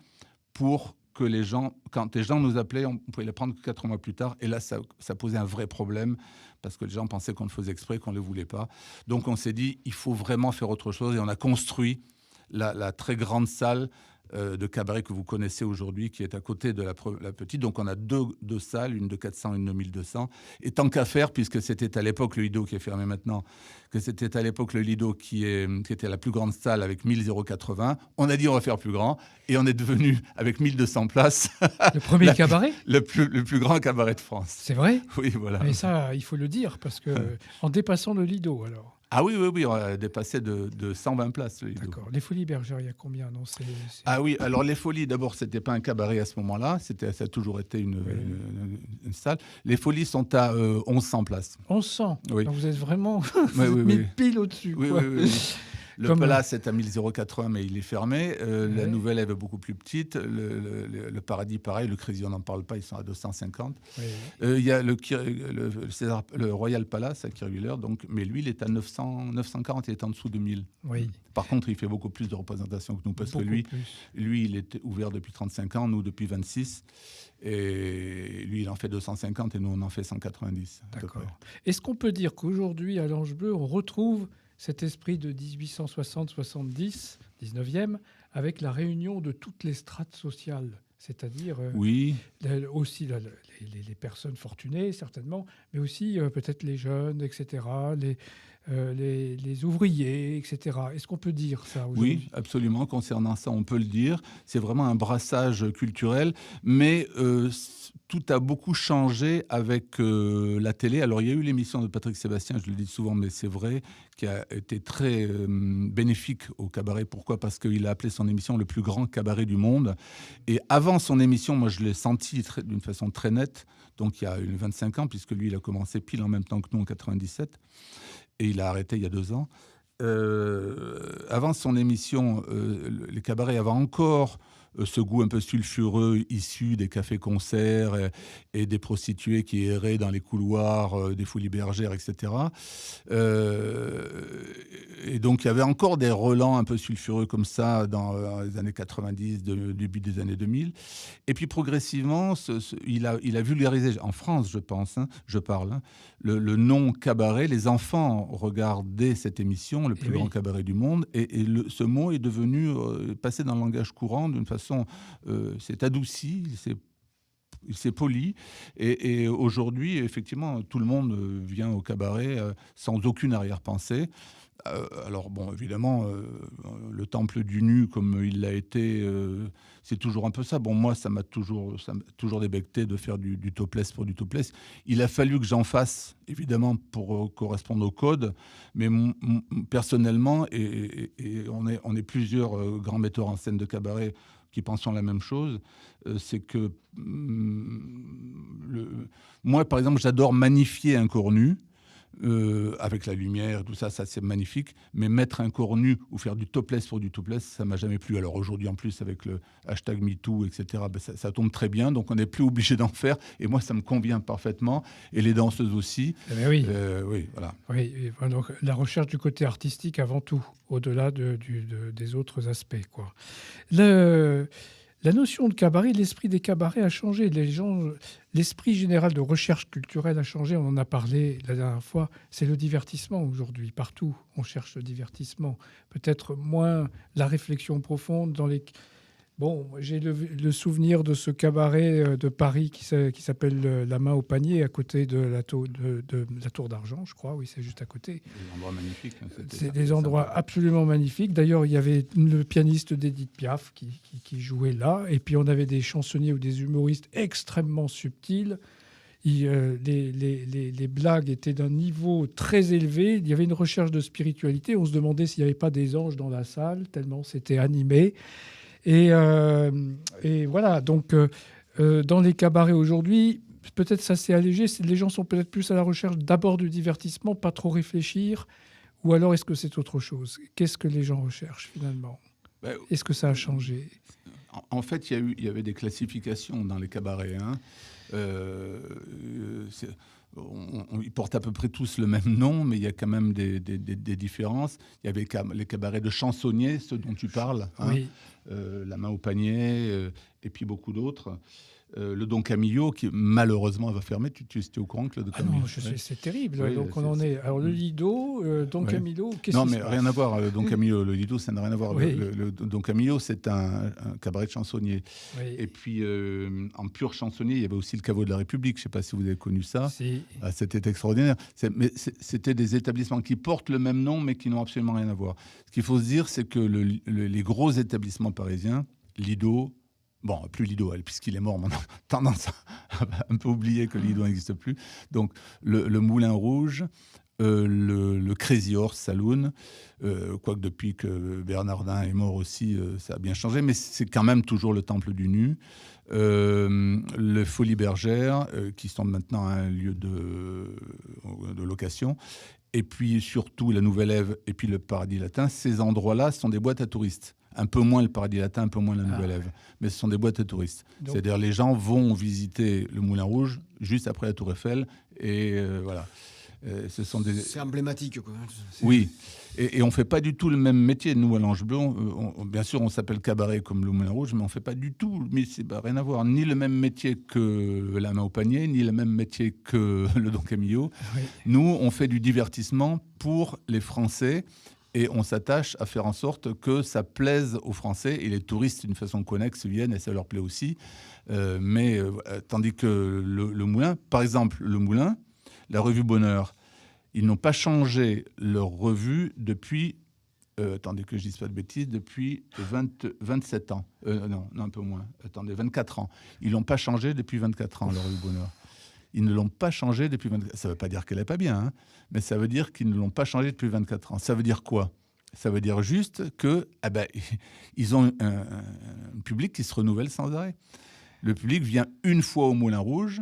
pour que les gens, quand les gens nous appelaient, on pouvait les prendre 4 mois plus tard. Et là, ça posait un vrai problème parce que les gens pensaient qu'on le faisait exprès, qu'on ne le voulait pas. Donc, on s'est dit, il faut vraiment faire autre chose. Et on a construit la très grande salle de cabaret que vous connaissez aujourd'hui, qui est à côté de la petite. Donc, on a deux salles, une de 400 et une de 1200. Et tant qu'à faire, puisque c'était à l'époque le Lido qui est fermé maintenant, que c'était à l'époque le Lido qui était la plus grande salle avec 1080, on a dit on va faire plus grand. Et on est devenu, avec 1200 places, le premier cabaret le plus grand cabaret de France. C'est vrai ? Oui, voilà. Mais ça, il faut le dire, parce que en dépassant le Lido, alors. Ah oui, on a dépassé de 120 places. Le Lido. D'accord. Les Folies Bergères, il y a combien? Non, Ah oui, alors les Folies, d'abord, c'était pas un cabaret à ce moment-là, ça a toujours été une salle. Les Folies sont à 1100 places. 1100. Oui. Donc vous êtes vraiment Oui. pile au-dessus. Oui, quoi. oui. Le Comme Palace est à 1080, mais il est fermé. La Ouais. Nouvelle, elle est beaucoup plus petite. Le Paradis, pareil. Le Crédit, on n'en parle pas, ils sont à 250. Oui. Il y a le Royal Palace à Kirchwiller, donc, mais lui, il est à 940, il est en dessous de 1000. Oui. Par contre, il fait beaucoup plus de représentations que nous, parce Beaucoup que lui, plus. il est ouvert depuis 35 ans, nous depuis 26. Et lui, il en fait 250 et nous, on en fait 190. à peu D'accord. près. Est-ce qu'on peut dire qu'aujourd'hui, à l'Ange Bleu, on retrouve cet esprit de 1860-70, 19e, avec la réunion de toutes les strates sociales, c'est-à-dire Oui. aussi les personnes fortunées, certainement, mais aussi peut-être les jeunes, etc., les ouvriers, etc. Est-ce qu'on peut dire ça aujourd'hui? Oui, absolument. Concernant ça, on peut le dire. C'est vraiment un brassage culturel, mais tout a beaucoup changé avec la télé. Alors, il y a eu l'émission de Patrick Sébastien, je le dis souvent, mais c'est vrai, qui a été très bénéfique au cabaret. Pourquoi ? Parce qu'il a appelé son émission le plus grand cabaret du monde. Et avant son émission, moi, je l'ai senti d'une façon très nette. Donc, il y a 25 ans, puisque lui, il a commencé pile en même temps que nous, en 97. Et il a arrêté il y a 2 ans. Avant son émission, les cabarets avaient encore ce goût un peu sulfureux issu des cafés-concerts et des prostituées qui erraient dans les couloirs des Folies Bergères, etc. Et donc, il y avait encore des relents un peu sulfureux comme ça dans les années 90, début des années 2000. Et puis, progressivement, il a vulgarisé, en France, je pense, je parle, le nom cabaret. Les enfants regardaient cette émission, le plus grand cabaret du monde, et ce mot est devenu passé dans le langage courant d'une façon, c'est adouci, il s'est poli, et aujourd'hui, effectivement, tout le monde vient au cabaret sans aucune arrière-pensée. Alors bon, évidemment, le temple du nu, comme il l'a été, c'est toujours un peu ça. Bon, moi, ça m'a toujours débecté de faire du topless pour du topless. Il a fallu que j'en fasse, évidemment, pour correspondre au code. Mais personnellement, et on est plusieurs grands metteurs en scène de cabaret qui pensons la même chose, c'est que moi, par exemple, j'adore magnifier un corps nu. Avec la lumière, tout ça, c'est magnifique. Mais mettre un corps nu ou faire du topless pour du topless, ça m'a jamais plu. Alors aujourd'hui, en plus, avec le hashtag MeToo, etc., ben ça tombe très bien. Donc on n'est plus obligé d'en faire. Et moi, ça me convient parfaitement. Et les danseuses aussi. Oui. Oui, voilà. Oui, donc la recherche du côté artistique avant tout, au-delà des autres aspects, quoi. La notion de cabaret, l'esprit des cabarets a changé. L'esprit général de recherche culturelle a changé. On en a parlé la dernière fois. C'est le divertissement aujourd'hui. Partout, on cherche le divertissement. Peut-être moins la réflexion profonde dans les... Bon, j'ai le souvenir de ce cabaret de Paris qui s'appelle La Main au Panier, à côté de la Tour d'Argent, je crois. Oui, c'est juste à côté. Des endroits magnifiques. C'est des endroits absolument magnifiques. D'ailleurs, il y avait le pianiste d'Edith Piaf qui jouait là. Et puis, on avait des chansonniers ou des humoristes extrêmement subtils. Les blagues étaient d'un niveau très élevé. Il y avait une recherche de spiritualité. On se demandait s'il n'y avait pas des anges dans la salle, tellement c'était animé. Et voilà, donc dans les cabarets aujourd'hui, peut-être ça s'est allégé. Les gens sont peut-être plus à la recherche d'abord du divertissement, pas trop réfléchir. Ou alors est-ce que c'est autre chose? Qu'est-ce que les gens recherchent finalement? Est-ce que ça a changé? En fait, il y avait des classifications dans les cabarets. Ils portent à peu près tous le même nom, mais il y a quand même des différences. Il y avait les cabarets de chansonniers, ceux dont tu parles, oui. La Main au Panier, et puis beaucoup d'autres. Le Don Camillo, qui malheureusement va fermer. Tu es au courant que le Don Camillo... non, c'est terrible. Oui, donc on en est... Alors le Lido, Don Camillo, qu'est-ce Non, qui mais se passe? rien à voir. Le Don Camillo, le Lido, ça n'a rien à voir. Oui. Le Don Camillo, c'est un cabaret de chansonniers. Oui. Et puis, en pur chansonnier, il y avait aussi le Caveau de la République. Je ne sais pas si vous avez connu ça. Si. C'était extraordinaire. Mais c'était des établissements qui portent le même nom, mais qui n'ont absolument rien à voir. Ce qu'il faut se dire, c'est que les gros établissements parisiens, Lido... Bon, plus Lido, puisqu'il est mort, on a tendance à un peu oublier que Lido n'existe plus. Donc, le Moulin Rouge, le Crazy Horse Saloon, quoique depuis que Bernardin est mort aussi, ça a bien changé, mais c'est quand même toujours le Temple du Nu. Le Folies Bergères, qui sont maintenant un lieu de location, et puis surtout la Nouvelle Ève et puis le Paradis Latin. Ces endroits-là sont des boîtes à touristes. Un peu moins le Paradis Latin, un peu moins la Nouvelle Ève. Mais ce sont des boîtes à touristes. Donc, c'est-à-dire les gens vont visiter le Moulin Rouge juste après la Tour Eiffel. Et voilà. C'est emblématique, quoi. Oui. Et on ne fait pas du tout le même métier. Nous, à l'Ange Bleu, bien sûr, on s'appelle cabaret comme le Moulin Rouge, mais on ne fait pas du tout. Mais c'est rien à voir. Ni le même métier que la main au panier, ni le même métier que le Don Camillo. Oui. Nous, on fait du divertissement pour les Français. Et on s'attache à faire en sorte que ça plaise aux Français. Et les touristes, d'une façon connexe, viennent et ça leur plaît aussi. Tandis que le Moulin, par exemple, le Moulin, la revue Bonheur, ils n'ont pas changé leur revue depuis, attendez que je ne dise pas de bêtises, depuis 27 ans. Non, un peu moins. Attendez, 24 ans. Ils ne l'ont pas changé depuis 24 ans, leur revue Bonheur. Ils ne l'ont pas changé depuis 24 ans. Ça ne veut pas dire qu'elle n'est pas bien, hein, mais ça veut dire qu'ils ne l'ont pas changé depuis 24 ans. Ça veut dire quoi ? Ça veut dire juste qu'ils ont un public qui se renouvelle sans arrêt. Le public vient une fois au Moulin Rouge,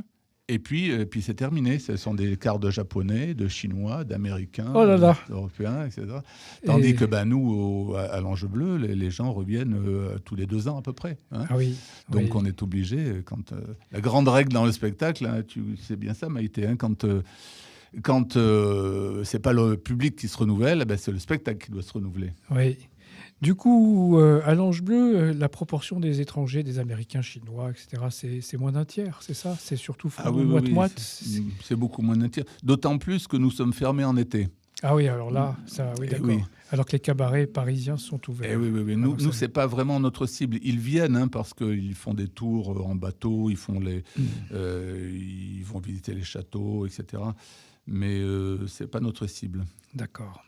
et puis c'est terminé. Ce sont des quarts de Japonais, de Chinois, d'Américains, d'Européens, etc. Tandis que nous, à l'Ange Bleu, les gens reviennent tous les 2 ans à peu près. Hein. Ah oui. Donc on est obligé, quand la grande règle dans le spectacle, hein, tu sais bien ça, Maïté, hein, quand c'est pas le public qui se renouvelle, c'est le spectacle qui doit se renouveler. Oui. Du coup, à l'Ange Bleu, la proportion des étrangers, des Américains, Chinois, etc., c'est moins d'un tiers, c'est ça ? C'est surtout moite-moite. C'est beaucoup moins d'un tiers. D'autant plus que nous sommes fermés en été. Ah oui, alors là, ça, oui, d'accord. Oui. Alors que les cabarets parisiens sont ouverts. Oui. Nous, c'est pas vraiment notre cible. Ils viennent parce qu'ils font des tours en bateau, ils vont visiter les châteaux, etc. Mais c'est pas notre cible. D'accord.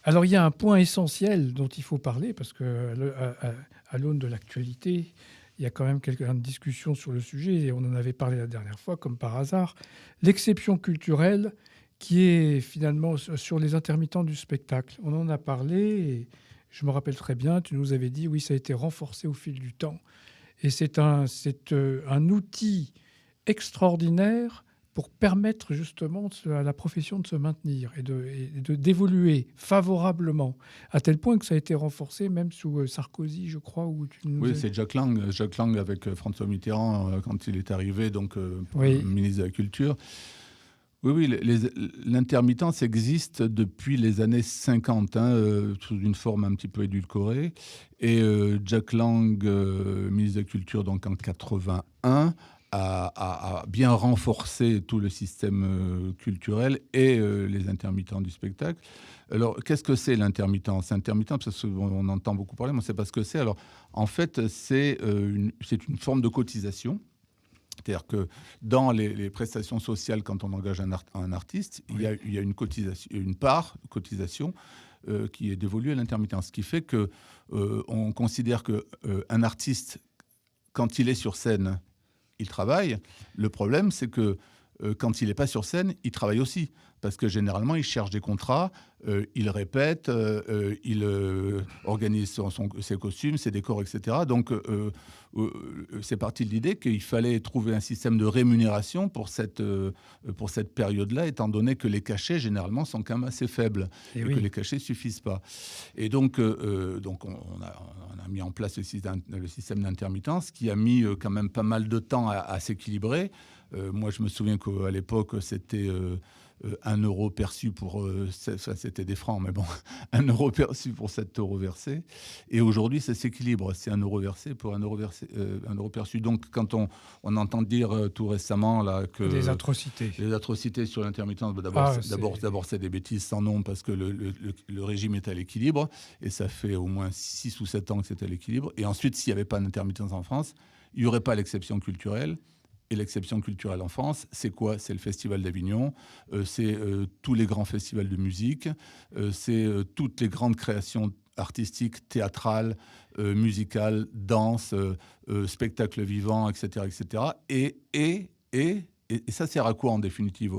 Alors, il y a un point essentiel dont il faut parler, parce qu'à l'aune de l'actualité, il y a quand même quelques discussions sur le sujet, et on en avait parlé la dernière fois, comme par hasard, l'exception culturelle qui est finalement sur les intermittents du spectacle. On en a parlé, et je me rappelle très bien, tu nous avais dit, oui, ça a été renforcé au fil du temps, et c'est un outil extraordinaire pour permettre justement à la profession de se maintenir et d'évoluer favorablement, à tel point que ça a été renforcé même sous Sarkozy, je crois. C'est Jacques Lang avec François Mitterrand quand il est arrivé, donc ministre de la Culture. Oui, l'intermittence existe depuis les années 50, sous une forme un petit peu édulcorée. Et Jacques Lang, ministre de la Culture, donc en 81, a bien renforcé tout le système culturel et les intermittents du spectacle. Alors, qu'est-ce que c'est l'intermittence ? Intermittence, parce qu'on entend beaucoup parler, mais on ne sait pas ce que c'est. Alors, en fait, c'est une forme de cotisation. C'est-à-dire que dans les prestations sociales, quand on engage un artiste, il y a une cotisation, une part de cotisation qui est dévolue à l'intermittence. Ce qui fait qu'on considère qu'un artiste, quand il est sur scène, il travaille. Le problème, c'est que quand il n'est pas sur scène, il travaille aussi. Parce que généralement, il cherche des contrats, il répète, il organise ses costumes, ses décors, etc. Donc, c'est parti de l'idée qu'il fallait trouver un système de rémunération pour cette période-là, étant donné que les cachets, généralement, sont quand même assez faibles et que les cachets ne suffisent pas. Et donc on a mis en place le système d'intermittence qui a mis quand même pas mal de temps à s'équilibrer. Moi, je me souviens qu'à l'époque, c'était 1 euro perçu pour... ça, c'était des francs, mais bon, 1 euro perçu pour 7 euros versés. Et aujourd'hui, ça s'équilibre. C'est 1 euro versé pour 1 euro perçu. Donc, quand on entend dire tout récemment là, que... Des atrocités. Les atrocités sur l'intermittence, d'abord, c'est des bêtises sans nom parce que le régime est à l'équilibre. Et ça fait au moins 6 ou 7 ans que c'est à l'équilibre. Et ensuite, s'il n'y avait pas d'intermittence en France, il n'y aurait pas l'exception culturelle. Et l'exception culturelle en France, c'est quoi ? C'est le Festival d'Avignon, c'est tous les grands festivals de musique, c'est toutes les grandes créations artistiques, théâtrales, musicales, danse, spectacles vivants, etc. etc. Et ça sert à quoi en définitive ?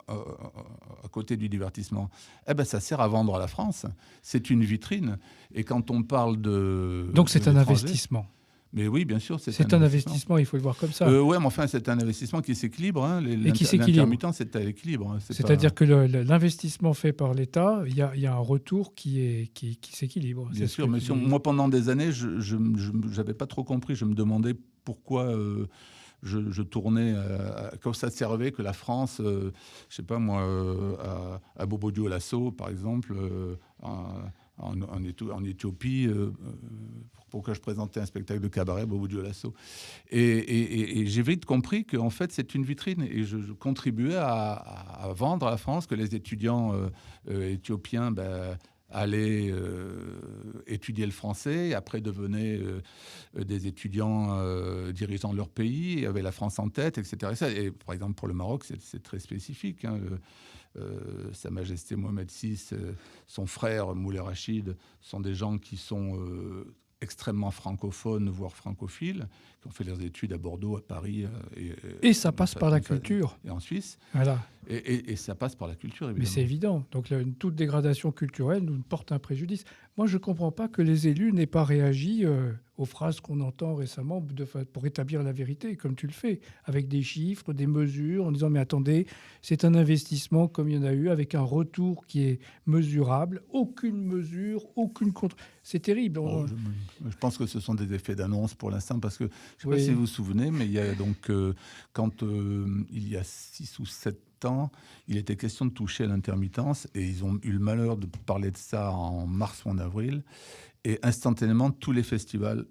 à côté du divertissement? Eh ben, ça sert à vendre à la France. C'est une vitrine. Et quand on parle de... Donc c'est de un l'étranger, investissement. mais oui, bien sûr, C'est un investissement, il faut le voir comme ça. Oui, mais enfin, c'est un investissement qui s'équilibre. Hein. Et qui s'équilibre. L'intermittent, c'est à l'équilibre. Hein. C'est-à-dire que l'investissement fait par l'État, il y a un retour qui s'équilibre. Bien sûr, mais moi, pendant des années, je n'avais pas trop compris. Je me demandais pourquoi je tournais, quand ça servait que la France, je sais pas moi, à Bobo Dioulasso, par exemple, en Éthiopie, pourquoi je présentais un spectacle de cabaret, Bobo Dioulasso. Et j'ai vite compris qu'en fait, c'est une vitrine. Et je contribuais à vendre à la France, que les étudiants éthiopiens allaient étudier le français, et après devenaient des étudiants dirigeant leur pays, et avaient la France en tête, etc. Et par exemple, pour le Maroc, c'est très spécifique. Hein. Sa Majesté Mohamed VI, son frère Moulay Rachid, sont des gens qui sont extrêmement francophones, voire francophiles, qui ont fait leurs études à Bordeaux, à Paris. Et ça passe par la culture. Et en Suisse. Voilà. Et ça passe par la culture, évidemment. Mais c'est évident. Donc toute dégradation culturelle nous porte un préjudice. Moi, je ne comprends pas que les élus n'aient pas réagi aux phrases qu'on entend récemment pour établir la vérité, comme tu le fais, avec des chiffres, des mesures, en disant « mais attendez, c'est un investissement comme il y en a eu, avec un retour qui est mesurable, aucune mesure, aucune contre... » C'est terrible. Je pense que ce sont des effets d'annonce pour l'instant, parce que je ne sais pas si vous vous souvenez, mais il y a donc, quand il y a 6 ou 7 ans, il était question de toucher à l'intermittence, et ils ont eu le malheur de parler de ça en mars ou en avril, et instantanément, tous les festivals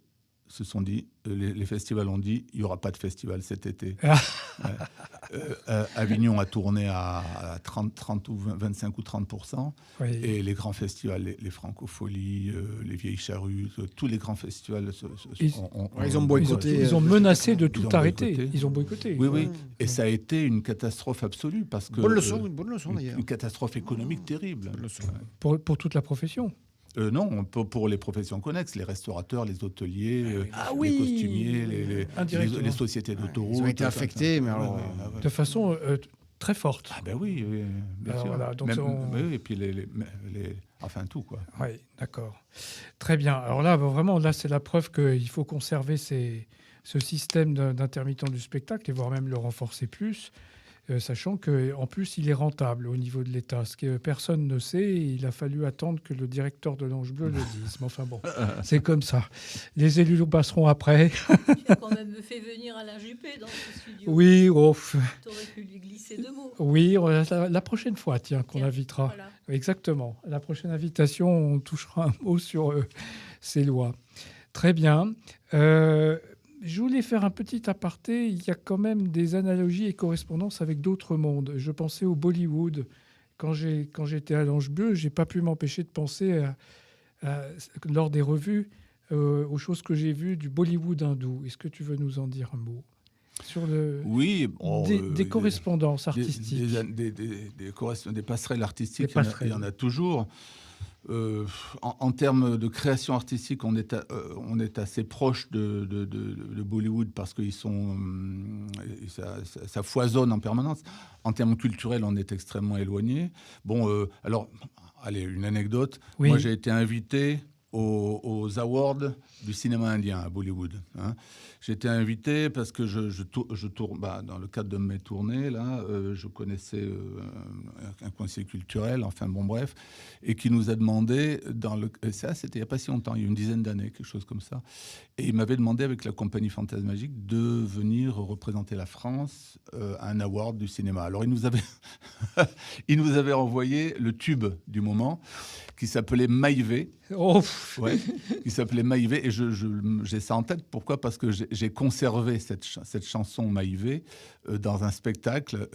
se sont dit, les festivals ont dit, il n'y aura pas de festival cet été. Avignon a tourné à 30 ou 25 ou 30%. Oui. Et les grands festivals, les Francopholies, les Vieilles Charrues, tous les grands festivals ils ont boycotté. Ils ont menacé de tout arrêter. Ils ont boycotté. Oui, oui. Et ça a été une catastrophe absolue. Parce que, bonne leçon d'ailleurs. Une catastrophe économique terrible. Pour toute la profession. Non, pour les professions connexes, les restaurateurs, les hôteliers, les costumiers, les sociétés d'autoroute. Ils ont été affectés, mais alors... de façon très forte. Ah ben oui, bien sûr. Voilà, donc oui, et puis enfin tout, quoi. Oui, d'accord. Très bien. Alors là, vraiment, là, c'est la preuve qu'il faut conserver ce système d'intermittents du spectacle et voire même le renforcer plus. Sachant qu'en plus, il est rentable au niveau de l'État. Ce que personne ne sait, il a fallu attendre que le directeur de l'Ange Bleu le dise. Mais enfin bon, c'est comme ça. Les élus nous passeront après. Tu as quand même fait venir Alain Juppé dans ce studio. Oui, tu aurais pu lui glisser 2 mots. Oui, la prochaine fois, qu'on invitera. Voilà. Exactement. À la prochaine invitation, on touchera un mot sur ces lois. Très bien. Je voulais faire un petit aparté. Il y a quand même des analogies et correspondances avec d'autres mondes. Je pensais au Bollywood. Quand j'étais à l'Ange Bleu, je n'ai pas pu m'empêcher de penser, lors des revues, aux choses que j'ai vues du Bollywood hindou. Est-ce que tu veux nous en dire un mot sur oui, des correspondances artistiques. Des passerelles artistiques, il y en a toujours. En termes de création artistique, on est assez proche de Bollywood parce qu'ils sont, ça foisonne en permanence. En termes culturels, on est extrêmement éloigné. Bon, alors, allez, une anecdote. Oui. Moi, j'ai été invité aux awards du cinéma indien à Bollywood. Hein. J'étais invité parce que je tourne, dans le cadre de mes tournées, là, je connaissais un conseiller culturel, enfin bon bref, et qui nous a demandé, ça c'était il n'y a pas si longtemps, il y a une dizaine d'années, quelque chose comme ça, et il m'avait demandé avec la compagnie Fantasmagique de venir représenter la France à un award du cinéma. Alors il nous avait envoyé le tube du moment qui s'appelait Maïvé. Oh. Ouais, qui s'appelait Maïvé, et j'ai ça en tête. Pourquoi ? Parce que j'ai conservé cette chanson Maïvé dans un spectacle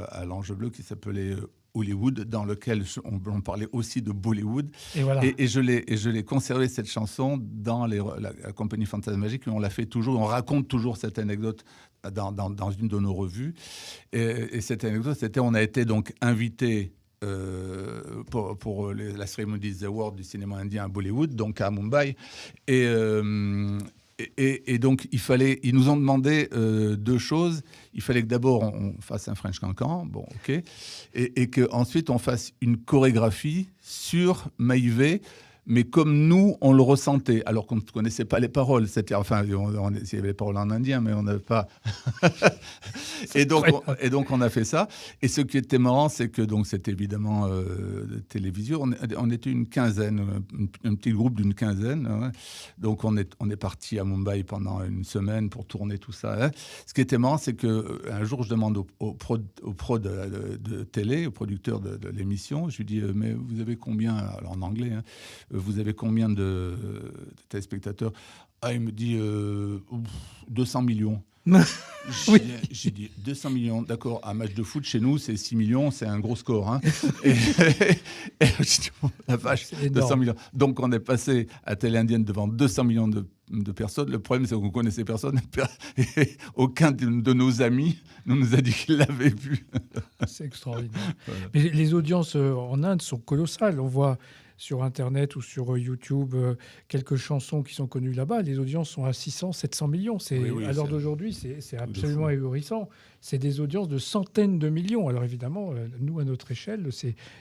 à l'Ange Bleu qui s'appelait Hollywood, dans lequel on parlait aussi de Bollywood. Et, voilà. et je l'ai conservé, cette chanson, dans la compagnie Fantasmagique, et on la fait toujours, on raconte toujours cette anecdote dans une de nos revues. Et cette anecdote, c'était, on a été donc invité pour la cérémonie des awards du cinéma indien à Bollywood, donc à Mumbai. Et Et donc, ils nous ont demandé 2 choses. Il fallait que d'abord, on fasse un French Cancan, bon, ok, et qu'ensuite, on fasse une chorégraphie sur Maïvé, mais comme nous, on le ressentait, alors qu'on ne connaissait pas les paroles. Enfin, il y avait les paroles en indien, mais on n'avait pas... et donc, on a fait ça. Et ce qui était marrant, c'est que c'était évidemment télévision. On était une quinzaine, un petit groupe d'une quinzaine. Hein. Donc, on est parti à Mumbai pendant une semaine pour tourner tout ça. Hein. Ce qui était marrant, c'est qu'un jour, je demande au pro de télé, au producteur de l'émission, je lui dis, mais vous avez combien, alors en anglais, hein, vous avez combien de téléspectateurs? Ah, il me dit 200 millions. Oui. J'ai dit 200 millions, d'accord. Un match de foot chez nous, c'est 6 millions, c'est un gros score. Hein. et j'ai dit, oh, la vache, 200 millions. Donc on est passé à Télé Indienne devant 200 millions de personnes. Le problème, c'est qu'on ne connaissait personne. Et aucun de nos amis ne nous a dit qu'il l'avait vu. C'est extraordinaire. Voilà. Mais les audiences en Inde sont colossales. On voit sur Internet ou sur YouTube quelques chansons qui sont connues là-bas. Les audiences sont à 600, 700 millions. À l'heure d'aujourd'hui, c'est absolument ahurissant. C'est des audiences de centaines de millions. Alors évidemment, nous, à notre échelle,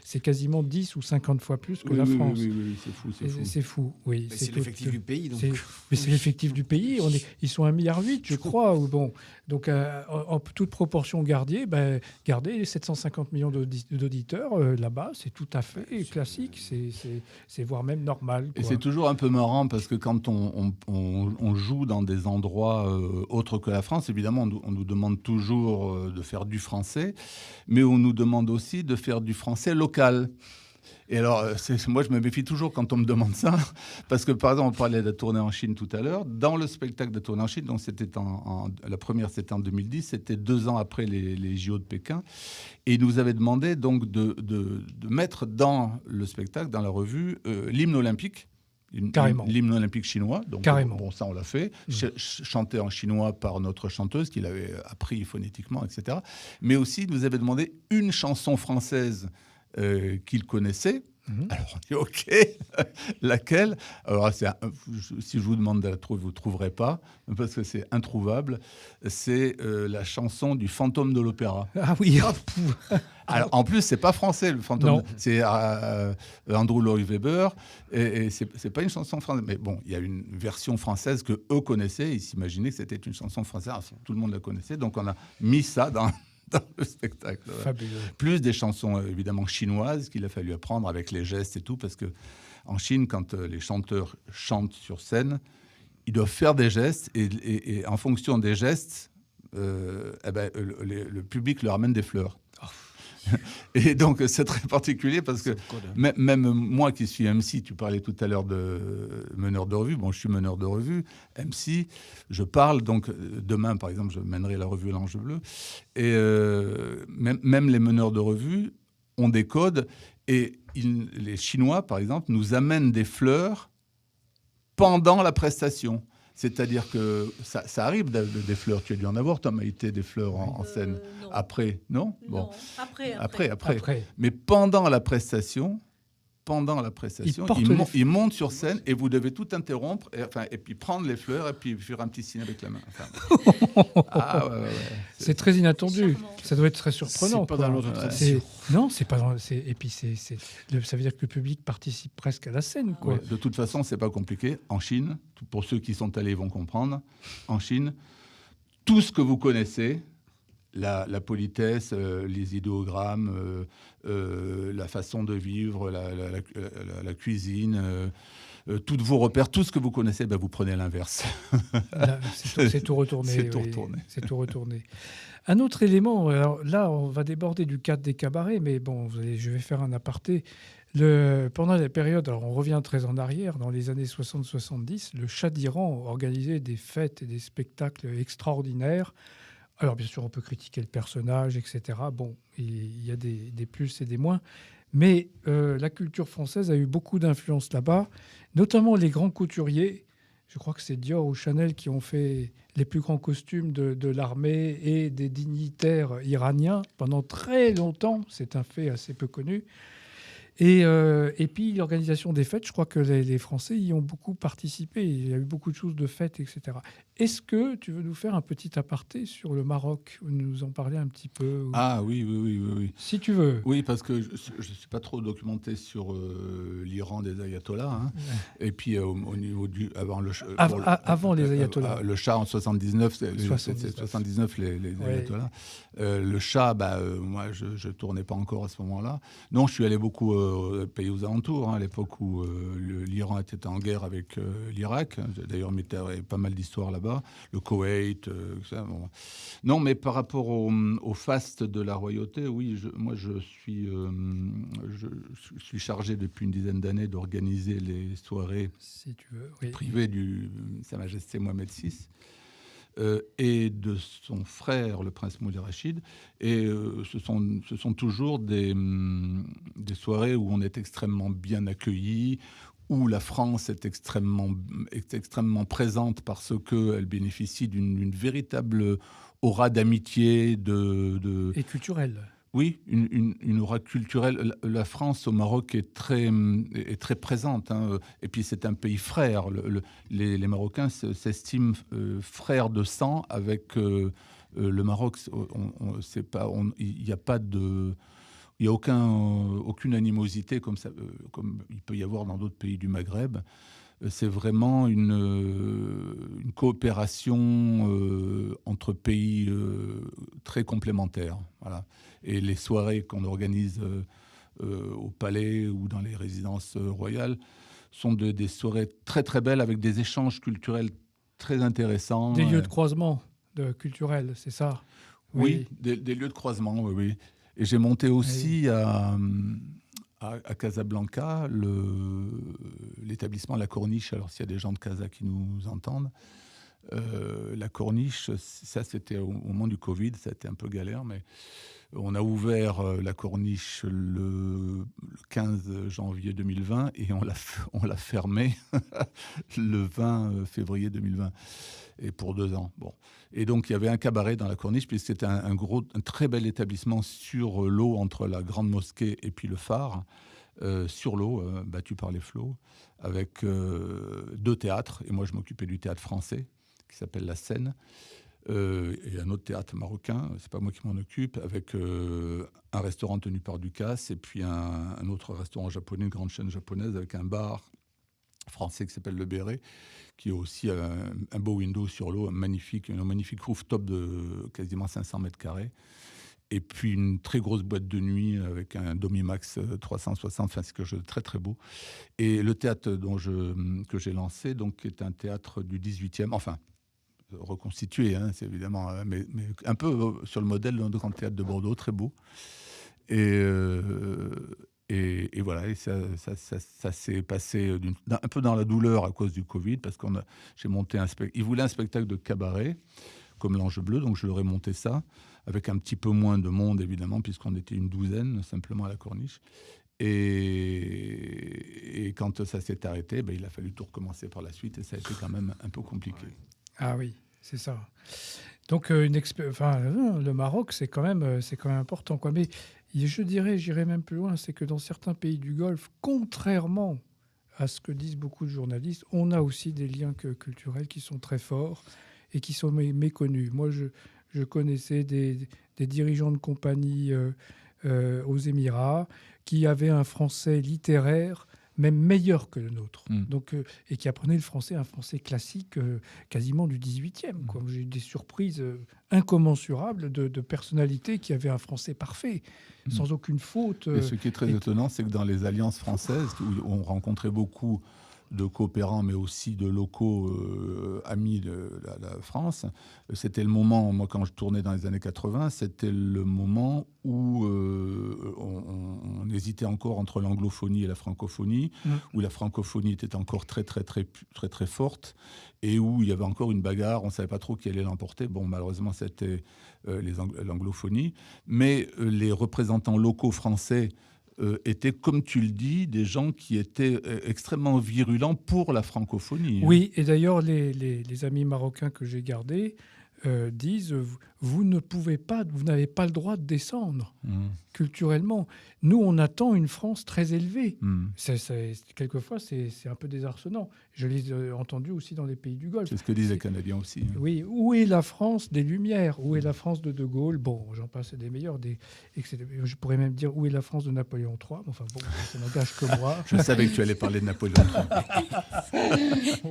c'est quasiment 10 ou 50 fois plus que la France. Oui, c'est fou. C'est fou, oui. C'est l'effectif du pays. Donc. Mais c'est l'effectif du pays. Ils sont 1,8 milliard, je crois. Bon, donc, en toute proportion gardée, garder 750 millions d'auditeurs, là-bas, c'est tout à fait classique. C'est voire même normal. Et c'est toujours un peu marrant parce que quand on joue dans des endroits autres que la France, évidemment, on nous demande toujours de faire du français, mais on nous demande aussi de faire du français local. Et alors, moi, je me méfie toujours quand on me demande ça, parce que, par exemple, on parlait de la tournée en Chine tout à l'heure. Dans le spectacle de tournée en Chine, donc la première, c'était en 2010, c'était 2 ans après les JO de Pékin, et ils nous avaient demandé donc de mettre dans le spectacle, dans la revue, l'hymne olympique. L'hymne olympique chinois. Donc, bon, ça, on l'a fait. Chanté en chinois par notre chanteuse, qui l'avait appris phonétiquement, etc. Mais aussi, ils nous avaient demandé une chanson française qu'il connaissait. Alors, on dit OK. Laquelle? Alors, si je vous demande de la trouver, vous ne trouverez pas, parce que c'est introuvable. C'est la chanson du fantôme de l'opéra. Ah oui. Alors, en plus, c'est pas français, le fantôme. Non. C'est Andrew Lloyd Webber. Et c'est pas une chanson française. Mais bon, il y a une version française que eux connaissaient. Ils s'imaginaient que c'était une chanson française. Alors, tout le monde la connaissait. Donc, on a mis ça dans le spectacle. Fabuleux. Plus des chansons évidemment chinoises qu'il a fallu apprendre avec les gestes et tout, parce que en Chine, quand les chanteurs chantent sur scène, ils doivent faire des gestes et en fonction des gestes, le public leur amène des fleurs. Et donc, c'est très particulier parce que même moi qui suis MC, tu parlais tout à l'heure de meneur de revue. Bon, je suis meneur de revue, MC. Je parle, donc demain, par exemple, je mènerai la revue L'Ange Bleu. Et même les meneurs de revue ont des codes. Et les Chinois, par exemple, nous amènent des fleurs pendant la prestation. C'est-à-dire que ça arrive des fleurs. Tu as dû en avoir, toi, Maïté, des fleurs en scène. Non. Après, non? Bon. Après. Mais pendant la prestation, ils montent sur scène et vous devez tout interrompre et puis prendre les fleurs et puis faire un petit signe avec la main. Ouais. C'est très inattendu. Ça doit être très surprenant. C'est pas dans l'autre tradition. Non, c'est pas dans... Et puis, ça veut dire que le public participe presque à la scène, quoi. Ouais, de toute façon, c'est pas compliqué. En Chine, pour ceux qui sont allés vont comprendre, en Chine, tout ce que vous connaissez, la politesse, les idéogrammes, la façon de vivre, la cuisine, tous vos repères, tout ce que vous connaissez, vous prenez à l'inverse. C'est tout retourné. C'est tout retourné. Un autre élément, alors là, on va déborder du cadre des cabarets, mais bon, je vais faire un aparté. Pendant la période, alors on revient très en arrière, dans les années 60-70, le Shah d'Iran organisait des fêtes et des spectacles extraordinaires. Alors, bien sûr, on peut critiquer le personnage, etc. Bon, il y a des plus et des moins. Mais la culture française a eu beaucoup d'influence là-bas, notamment les grands couturiers. Je crois que c'est Dior ou Chanel qui ont fait les plus grands costumes de l'armée et des dignitaires iraniens pendant très longtemps. C'est un fait assez peu connu. Et puis l'organisation des fêtes, je crois que les Français y ont beaucoup participé. Il y a eu beaucoup de choses de fêtes, etc. Est-ce que tu veux nous faire un petit aparté sur le Maroc, nous en parler un petit peu Ah oui. Si tu veux. Oui, parce que je ne suis pas trop documenté sur l'Iran des ayatollahs. Hein. Ouais. Et puis au niveau du... Avant les ayatollahs. Le Shah en 79, c'est 79 les ayatollahs. Le Shah, moi je ne tournais pas encore à ce moment-là. Non, je suis allé beaucoup pays aux alentours, hein, à l'époque où l'Iran était en guerre avec l'Irak. D'ailleurs, il y avait pas mal d'histoires là-bas. Le Koweït, ça. Bon. Non, mais par rapport au faste de la royauté, oui, je suis chargé depuis une dizaine d'années d'organiser les soirées privées du Sa Majesté Mohamed VI. Et de son frère, le prince Moulay Rachid. Et ce sont toujours des soirées où on est extrêmement bien accueilli, où la France est extrêmement présente parce qu'elle bénéficie d'une véritable aura d'amitié. Et culturelle. Oui, une aura culturelle. La France au Maroc est très présente. Hein. Et puis c'est un pays frère. Les Marocains s'estiment frères de sang avec le Maroc. Il n'y a pas de... Il n'y a aucune animosité comme il peut y avoir dans d'autres pays du Maghreb. C'est vraiment une coopération entre pays très complémentaires. Voilà. Et les soirées qu'on organise au palais ou dans les résidences royales sont des soirées très très belles avec des échanges culturels très intéressants. Des lieux de croisement culturels, c'est ça? Oui, des lieux de croisement, oui. Et j'ai monté aussi à Casablanca l'établissement La Corniche. Alors s'il y a des gens de Casa qui nous entendent, La Corniche, ça c'était au moment du Covid, ça a été un peu galère, mais on a ouvert La Corniche le 15 janvier 2020 et on l'a fermé le 20 février 2020, et pour 2 ans. Bon. Et donc il y avait un cabaret dans La Corniche, puisque c'était un très bel établissement sur l'eau entre la Grande Mosquée et puis le phare, sur l'eau, battu par les flots, avec 2 théâtres. Et moi je m'occupais du théâtre français qui s'appelle La Seine. Et un autre théâtre marocain, c'est pas moi qui m'en occupe, avec un restaurant tenu par Ducasse et puis un autre restaurant japonais, une grande chaîne japonaise, avec un bar français qui s'appelle Le Béret, qui a aussi un beau window sur l'eau, un magnifique rooftop de quasiment 500 mètres carrés. Et puis une très grosse boîte de nuit avec un Domimax 360, enfin c'est quelque chose de très très beau. Et le théâtre que j'ai lancé, donc, est un théâtre du 18e, enfin reconstitué, hein, c'est évidemment, mais un peu sur le modèle d'un grand théâtre de Bordeaux, très beau. Et voilà, et ça s'est passé un peu dans la douleur à cause du Covid, parce j'ai monté un spectacle. Ils voulaient un spectacle de cabaret, comme l'Ange Bleu, donc je leur ai monté ça, avec un petit peu moins de monde, évidemment, puisqu'on était une douzaine, simplement à La Corniche. Et quand ça s'est arrêté, il a fallu tout recommencer par la suite, et ça a été quand même un peu compliqué. Ah oui, c'est ça. Donc le Maroc, c'est quand même important, quoi. Mais j'irais même plus loin, c'est que dans certains pays du Golfe, contrairement à ce que disent beaucoup de journalistes, on a aussi des liens culturels qui sont très forts et qui sont méconnus. Moi, je connaissais des dirigeants de compagnie aux Émirats qui avaient un français littéraire même meilleur que le nôtre. Donc, et qui apprenait le français, un français classique quasiment du 18e. Quoi. J'ai eu des surprises incommensurables de personnalités qui avaient un français parfait, sans aucune faute. Et ce qui est très étonnant, c'est que dans les alliances françaises, où on rencontrait beaucoup de coopérants, mais aussi de locaux amis de la France, c'était le moment, moi quand je tournais dans les années 80, c'était le moment où on hésitait encore entre l'anglophonie et la francophonie, où la francophonie était encore très forte, et où il y avait encore une bagarre, on ne savait pas trop qui allait l'emporter. Bon, malheureusement, c'était l'anglophonie, mais les représentants locaux français étaient, comme tu le dis, des gens qui étaient extrêmement virulents pour la francophonie. Oui, et d'ailleurs, les amis marocains que j'ai gardés disent vous n'avez pas le droit de descendre culturellement. Nous, on attend une France très élevée. Quelquefois, c'est un peu désarçonnant. Je l'ai entendu aussi dans les pays du Golfe. C'est ce que disent les Canadiens aussi. Oui, où est la France des Lumières? Où est la France de De Gaulle? Bon, j'en passe des meilleurs. Je pourrais même dire où est la France de Napoléon III. Enfin bon, ça n'engage que moi. Je savais que tu allais parler de Napoléon III.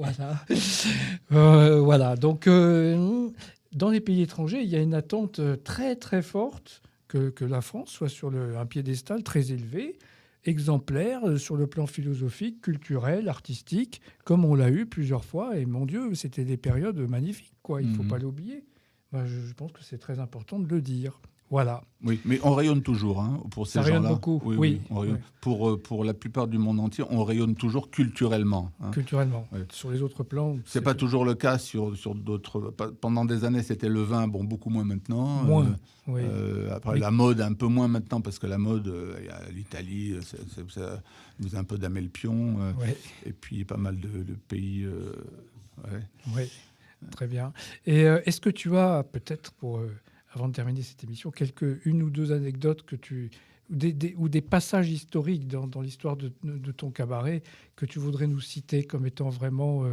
Voilà. Donc, dans les pays étrangers, il y a une attente très très forte que la France soit sur un piédestal très élevé, exemplaire sur le plan philosophique, culturel, artistique, comme on l'a eu plusieurs fois. Et mon Dieu, c'était des périodes magnifiques, quoi. Il ne faut pas l'oublier. Je pense que c'est très important de le dire. Voilà. Oui, mais on rayonne toujours pour ces gens-là. Ça rayonne beaucoup. Oui. On rayonne. Pour la plupart du monde entier, on rayonne toujours culturellement. Culturellement. Oui. Sur les autres plans. C'est pas toujours le cas sur d'autres. Pendant des années, c'était le vin, beaucoup moins maintenant. Moins. Oui. Après, la mode, un peu moins maintenant, parce que la mode, il y a l'Italie, ça nous a un peu damé le pion. Et puis, pas mal de pays. Oui, très bien. Et est-ce que tu as, peut-être, avant de terminer cette émission, une ou deux anecdotes ou des passages historiques dans l'histoire de ton cabaret que tu voudrais nous citer comme étant vraiment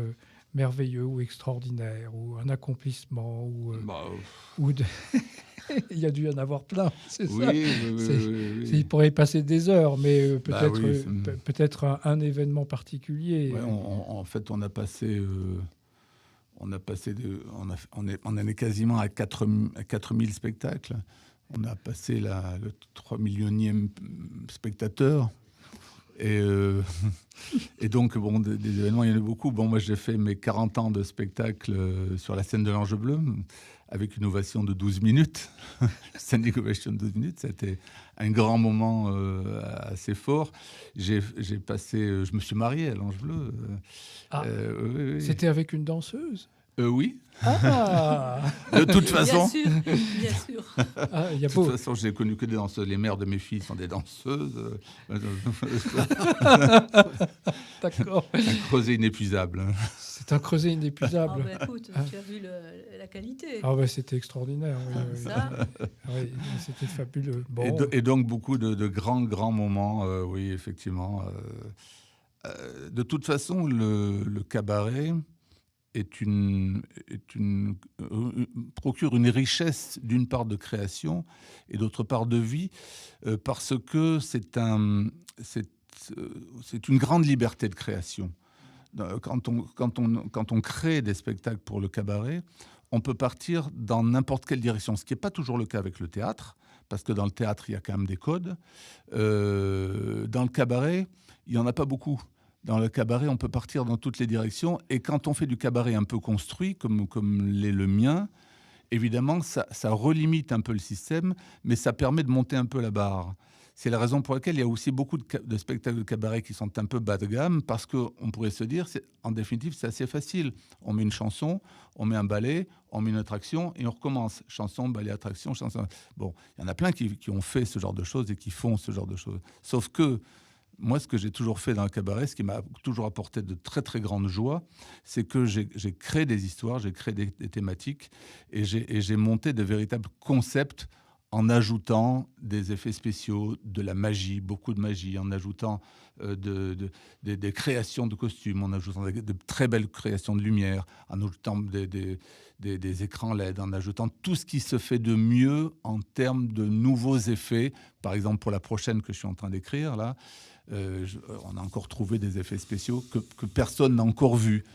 merveilleux ou extraordinaire, ou un accomplissement, Il y a dû y en avoir plein, c'est ça. Oui. Il pourrait y passer des heures, mais peut-être un événement particulier. En fait, on a passé... On est quasiment à 4000 spectacles. On a passé le 3 millionième spectateur. Et donc, des événements, il y en a beaucoup. Moi, j'ai fait mes 40 ans de spectacle sur la scène de l'Ange Bleu, avec une ovation de 12 minutes. Standing ovation de 12 minutes, c'était un grand moment assez fort. Je me suis marié à l'Ange Bleu. Oui. C'était avec une danseuse? Oui. Ah. De toute façon. Bien sûr. De toute façon, j'ai connu que des danseuses. Les mères de mes filles sont des danseuses. D'accord. Un creuset inépuisable. C'est un creuset inépuisable. Écoute, tu as vu la qualité. C'était extraordinaire. Oui, c'était fabuleux. Bon. Et donc, beaucoup de grands moments, oui, effectivement. De toute façon, le cabaret procure une richesse, d'une part de création et d'autre part de vie, parce que c'est une grande liberté de création. Quand on crée des spectacles pour le cabaret, on peut partir dans n'importe quelle direction, ce qui n'est pas toujours le cas avec le théâtre, parce que dans le théâtre, il y a quand même des codes. Dans le cabaret, il n'y en a pas beaucoup. Dans le cabaret, on peut partir dans toutes les directions. Et quand on fait du cabaret un peu construit, comme l'est le mien, évidemment, ça relimite un peu le système, mais ça permet de monter un peu la barre. C'est la raison pour laquelle il y a aussi beaucoup de spectacles de cabaret qui sont un peu bas de gamme, parce qu'on pourrait se dire, en définitive, c'est assez facile. On met une chanson, on met un ballet, on met une attraction, et on recommence. Chanson, ballet, attraction, chanson. Bon, il y en a plein qui ont fait ce genre de choses et qui font ce genre de choses. Sauf que moi, ce que j'ai toujours fait dans le cabaret, ce qui m'a toujours apporté de très, très grandes joies, c'est que j'ai créé des histoires, j'ai créé des thématiques et j'ai monté de véritables concepts en ajoutant des effets spéciaux, de la magie, beaucoup de magie, en ajoutant des créations de costumes, en ajoutant de très belles créations de lumière, en ajoutant des écrans LED, en ajoutant tout ce qui se fait de mieux en termes de nouveaux effets. Par exemple, pour la prochaine que je suis en train d'écrire, là, on a encore trouvé des effets spéciaux que personne n'a encore vus,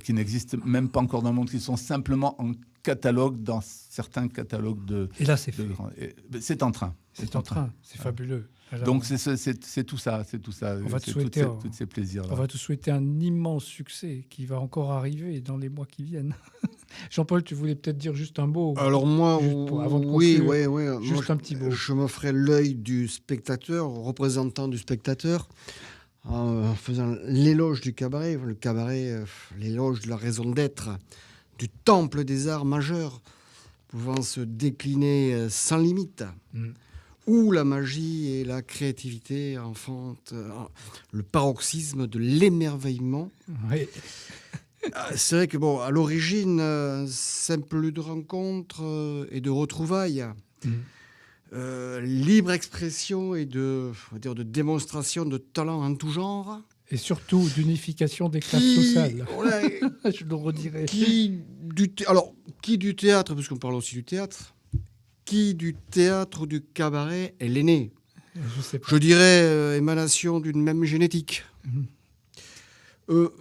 qui n'existent même pas encore dans le monde, qui sont simplement en catalogue, dans certains catalogues de... Et là, c'est fait. C'est en train. C'est fabuleux. Alors, donc, c'est tout ça. On va te souhaiter tous ces plaisirs-là. On va te souhaiter un immense succès qui va encore arriver dans les mois qui viennent. Jean-Paul, tu voulais peut-être dire juste un mot. Alors moi, avant de conclure, oui. Juste un petit mot. Je me ferai l'œil du spectateur, représentant du spectateur, en faisant l'éloge du cabaret. Le cabaret, l'éloge de la raison d'être, du temple des arts majeurs, pouvant se décliner sans limite. Où la magie et la créativité enfantent le paroxysme de l'émerveillement. Oui. C'est vrai que, bon, à l'origine, simple lieu de rencontre et de retrouvailles, libre expression et on va dire, de démonstration de talent en tout genre. Et surtout d'unification des classes sociales. Voilà, Je le redirai. qui du théâtre, parce qu'on parle aussi du théâtre, qui du théâtre ou du cabaret est l'aîné? Je sais pas. Je dirais émanation d'une même génétique.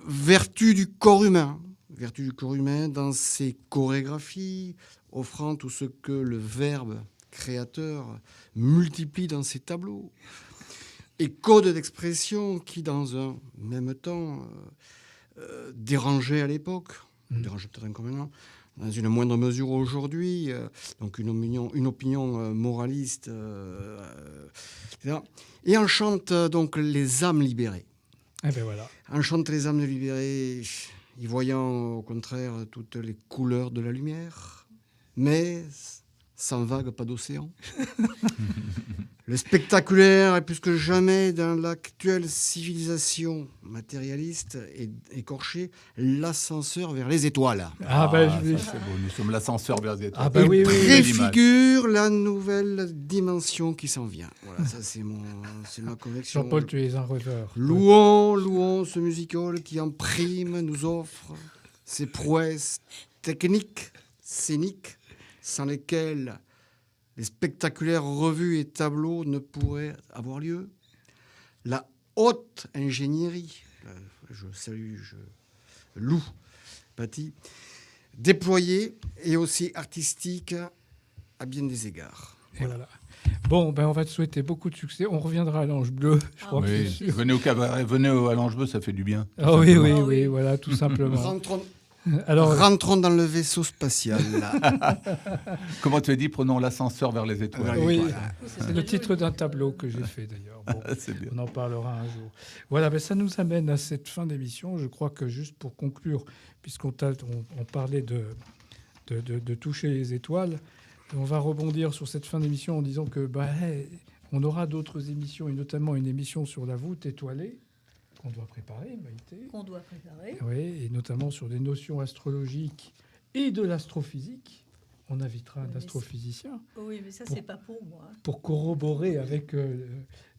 Vertu du corps humain dans ses chorégraphies, offrant tout ce que le verbe créateur multiplie dans ses tableaux. Et code d'expression qui, dans un même temps, dérangeait à l'époque, dérangeait peut-être encore maintenant, dans une moindre mesure aujourd'hui, donc une opinion moraliste, etc. Et enchante donc les âmes libérées. Eh ben voilà. Enchante les âmes libérées, y voyant au contraire toutes les couleurs de la lumière, mais sans vague, pas d'océan. Le spectaculaire est plus que jamais dans l'actuelle civilisation matérialiste et écorchée l'ascenseur vers les étoiles. Ah ben je vais... Ça, c'est beau. Nous sommes l'ascenseur vers les étoiles. Ah bah oui, oui, Préfigure la nouvelle dimension qui s'en vient. Voilà, ça c'est ma conviction. Jean-Paul, tu es un rêveur. Louons ce musical qui en prime nous offre ses prouesses techniques, scéniques, sans lesquelles les spectaculaires revues et tableaux ne pourraient avoir lieu. La haute ingénierie, je loue Paty, déployée et aussi artistique à bien des égards. Et voilà. Bon, ben on va te souhaiter beaucoup de succès. On reviendra à l'Ange Bleu, je crois que c'est Oui, sûr. venez au cabaret, venez à l'Ange Bleu, ça fait du bien. Ah oui, oui, Ah oui, oui. voilà, tout simplement. Rentrons Alors, dans le vaisseau spatial. Comment tu as dit, prenons l'ascenseur vers les étoiles. oui, Voilà. c'est le titre d'un tableau que j'ai fait d'ailleurs. Bon, C'est bien. on en parlera un jour. Voilà, ben ça nous amène à cette fin d'émission. Je crois que juste pour conclure, puisqu'on on parlait de toucher les étoiles, on va rebondir sur cette fin d'émission en disant que on aura d'autres émissions, et notamment une émission sur la voûte étoilée qu'on doit préparer, Maïté. Qu'on doit préparer. Oui, et notamment sur des notions astrologiques et de l'astrophysique. On invitera un Oui, mais astrophysicien Oui, mais ça, Pour- c'est pas pour moi. pour corroborer avec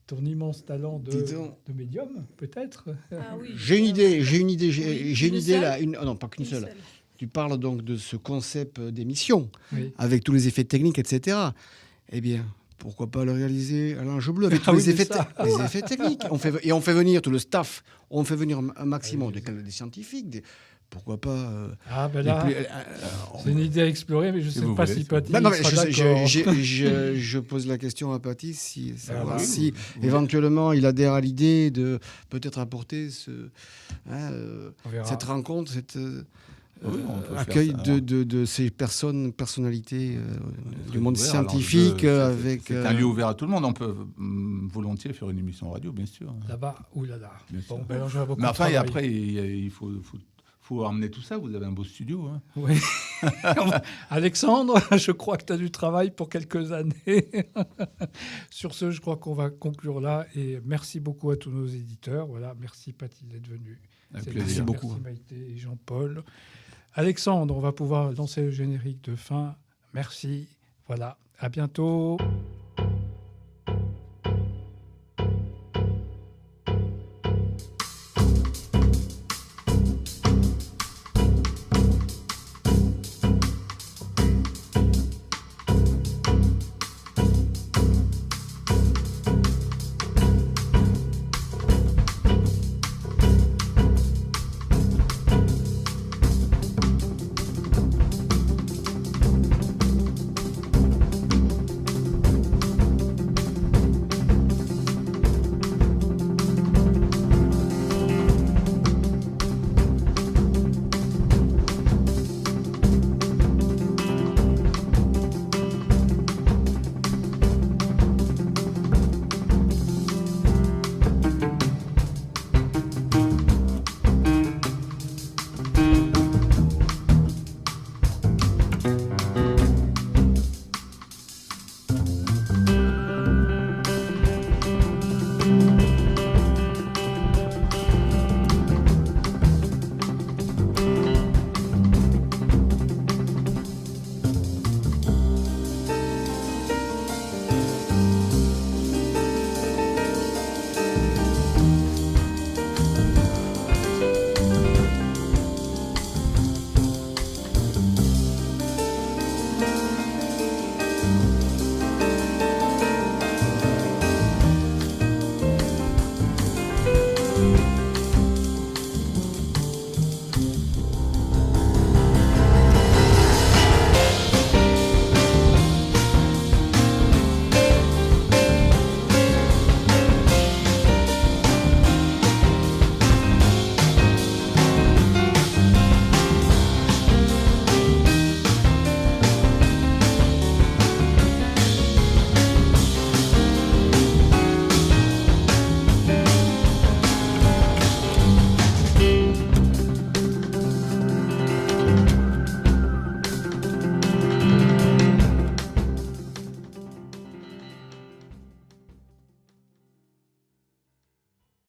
ton immense talent Dis donc. de médium, peut-être. Ah oui. J'ai une idée, j'ai une Une idée seule là. Non, pas qu'une Une seule. seule. Tu parles donc de ce concept d'émission, Oui. avec tous les effets techniques, etc. Eh bien, pourquoi pas le réaliser à l'Ange Bleu avec Ah tous oui, les, mais effets ça. les effets techniques. On fait venir tout le staff, on fait venir un maximum des scientifiques. Pourquoi pas Ah ben les là, plus- c'est une idée à explorer, mais je ne sais vous pas voulez, si si Paty Non, mais sera d'accord. je pose la question à Paty savoir oui, si éventuellement il adhère à l'idée de peut-être apporter On verra. cette rencontre, Oui, on peut faire accueil ça. de ces personnalités du Très monde ouvert, alors, scientifique c'est un lieu ouvert à tout le monde. On peut volontiers faire une émission radio, bien sûr. Là-bas, oulala. Bien Bon, sûr. ben alors, j'aurai beaucoup Mais de enfin, et travail. après, il faut emmener tout ça. Vous avez un beau studio. Hein. Oui. Alexandre, je crois que tu as du travail pour quelques années. Sur ce, je crois qu'on va conclure là. Et merci beaucoup à tous nos éditeurs. Voilà, merci Paty d'être venu. Avec C'est plaisir. bien. Beaucoup. Merci Maïté et Jean-Paul. Alexandre, on va pouvoir lancer le générique de fin. Merci. Voilà, à bientôt.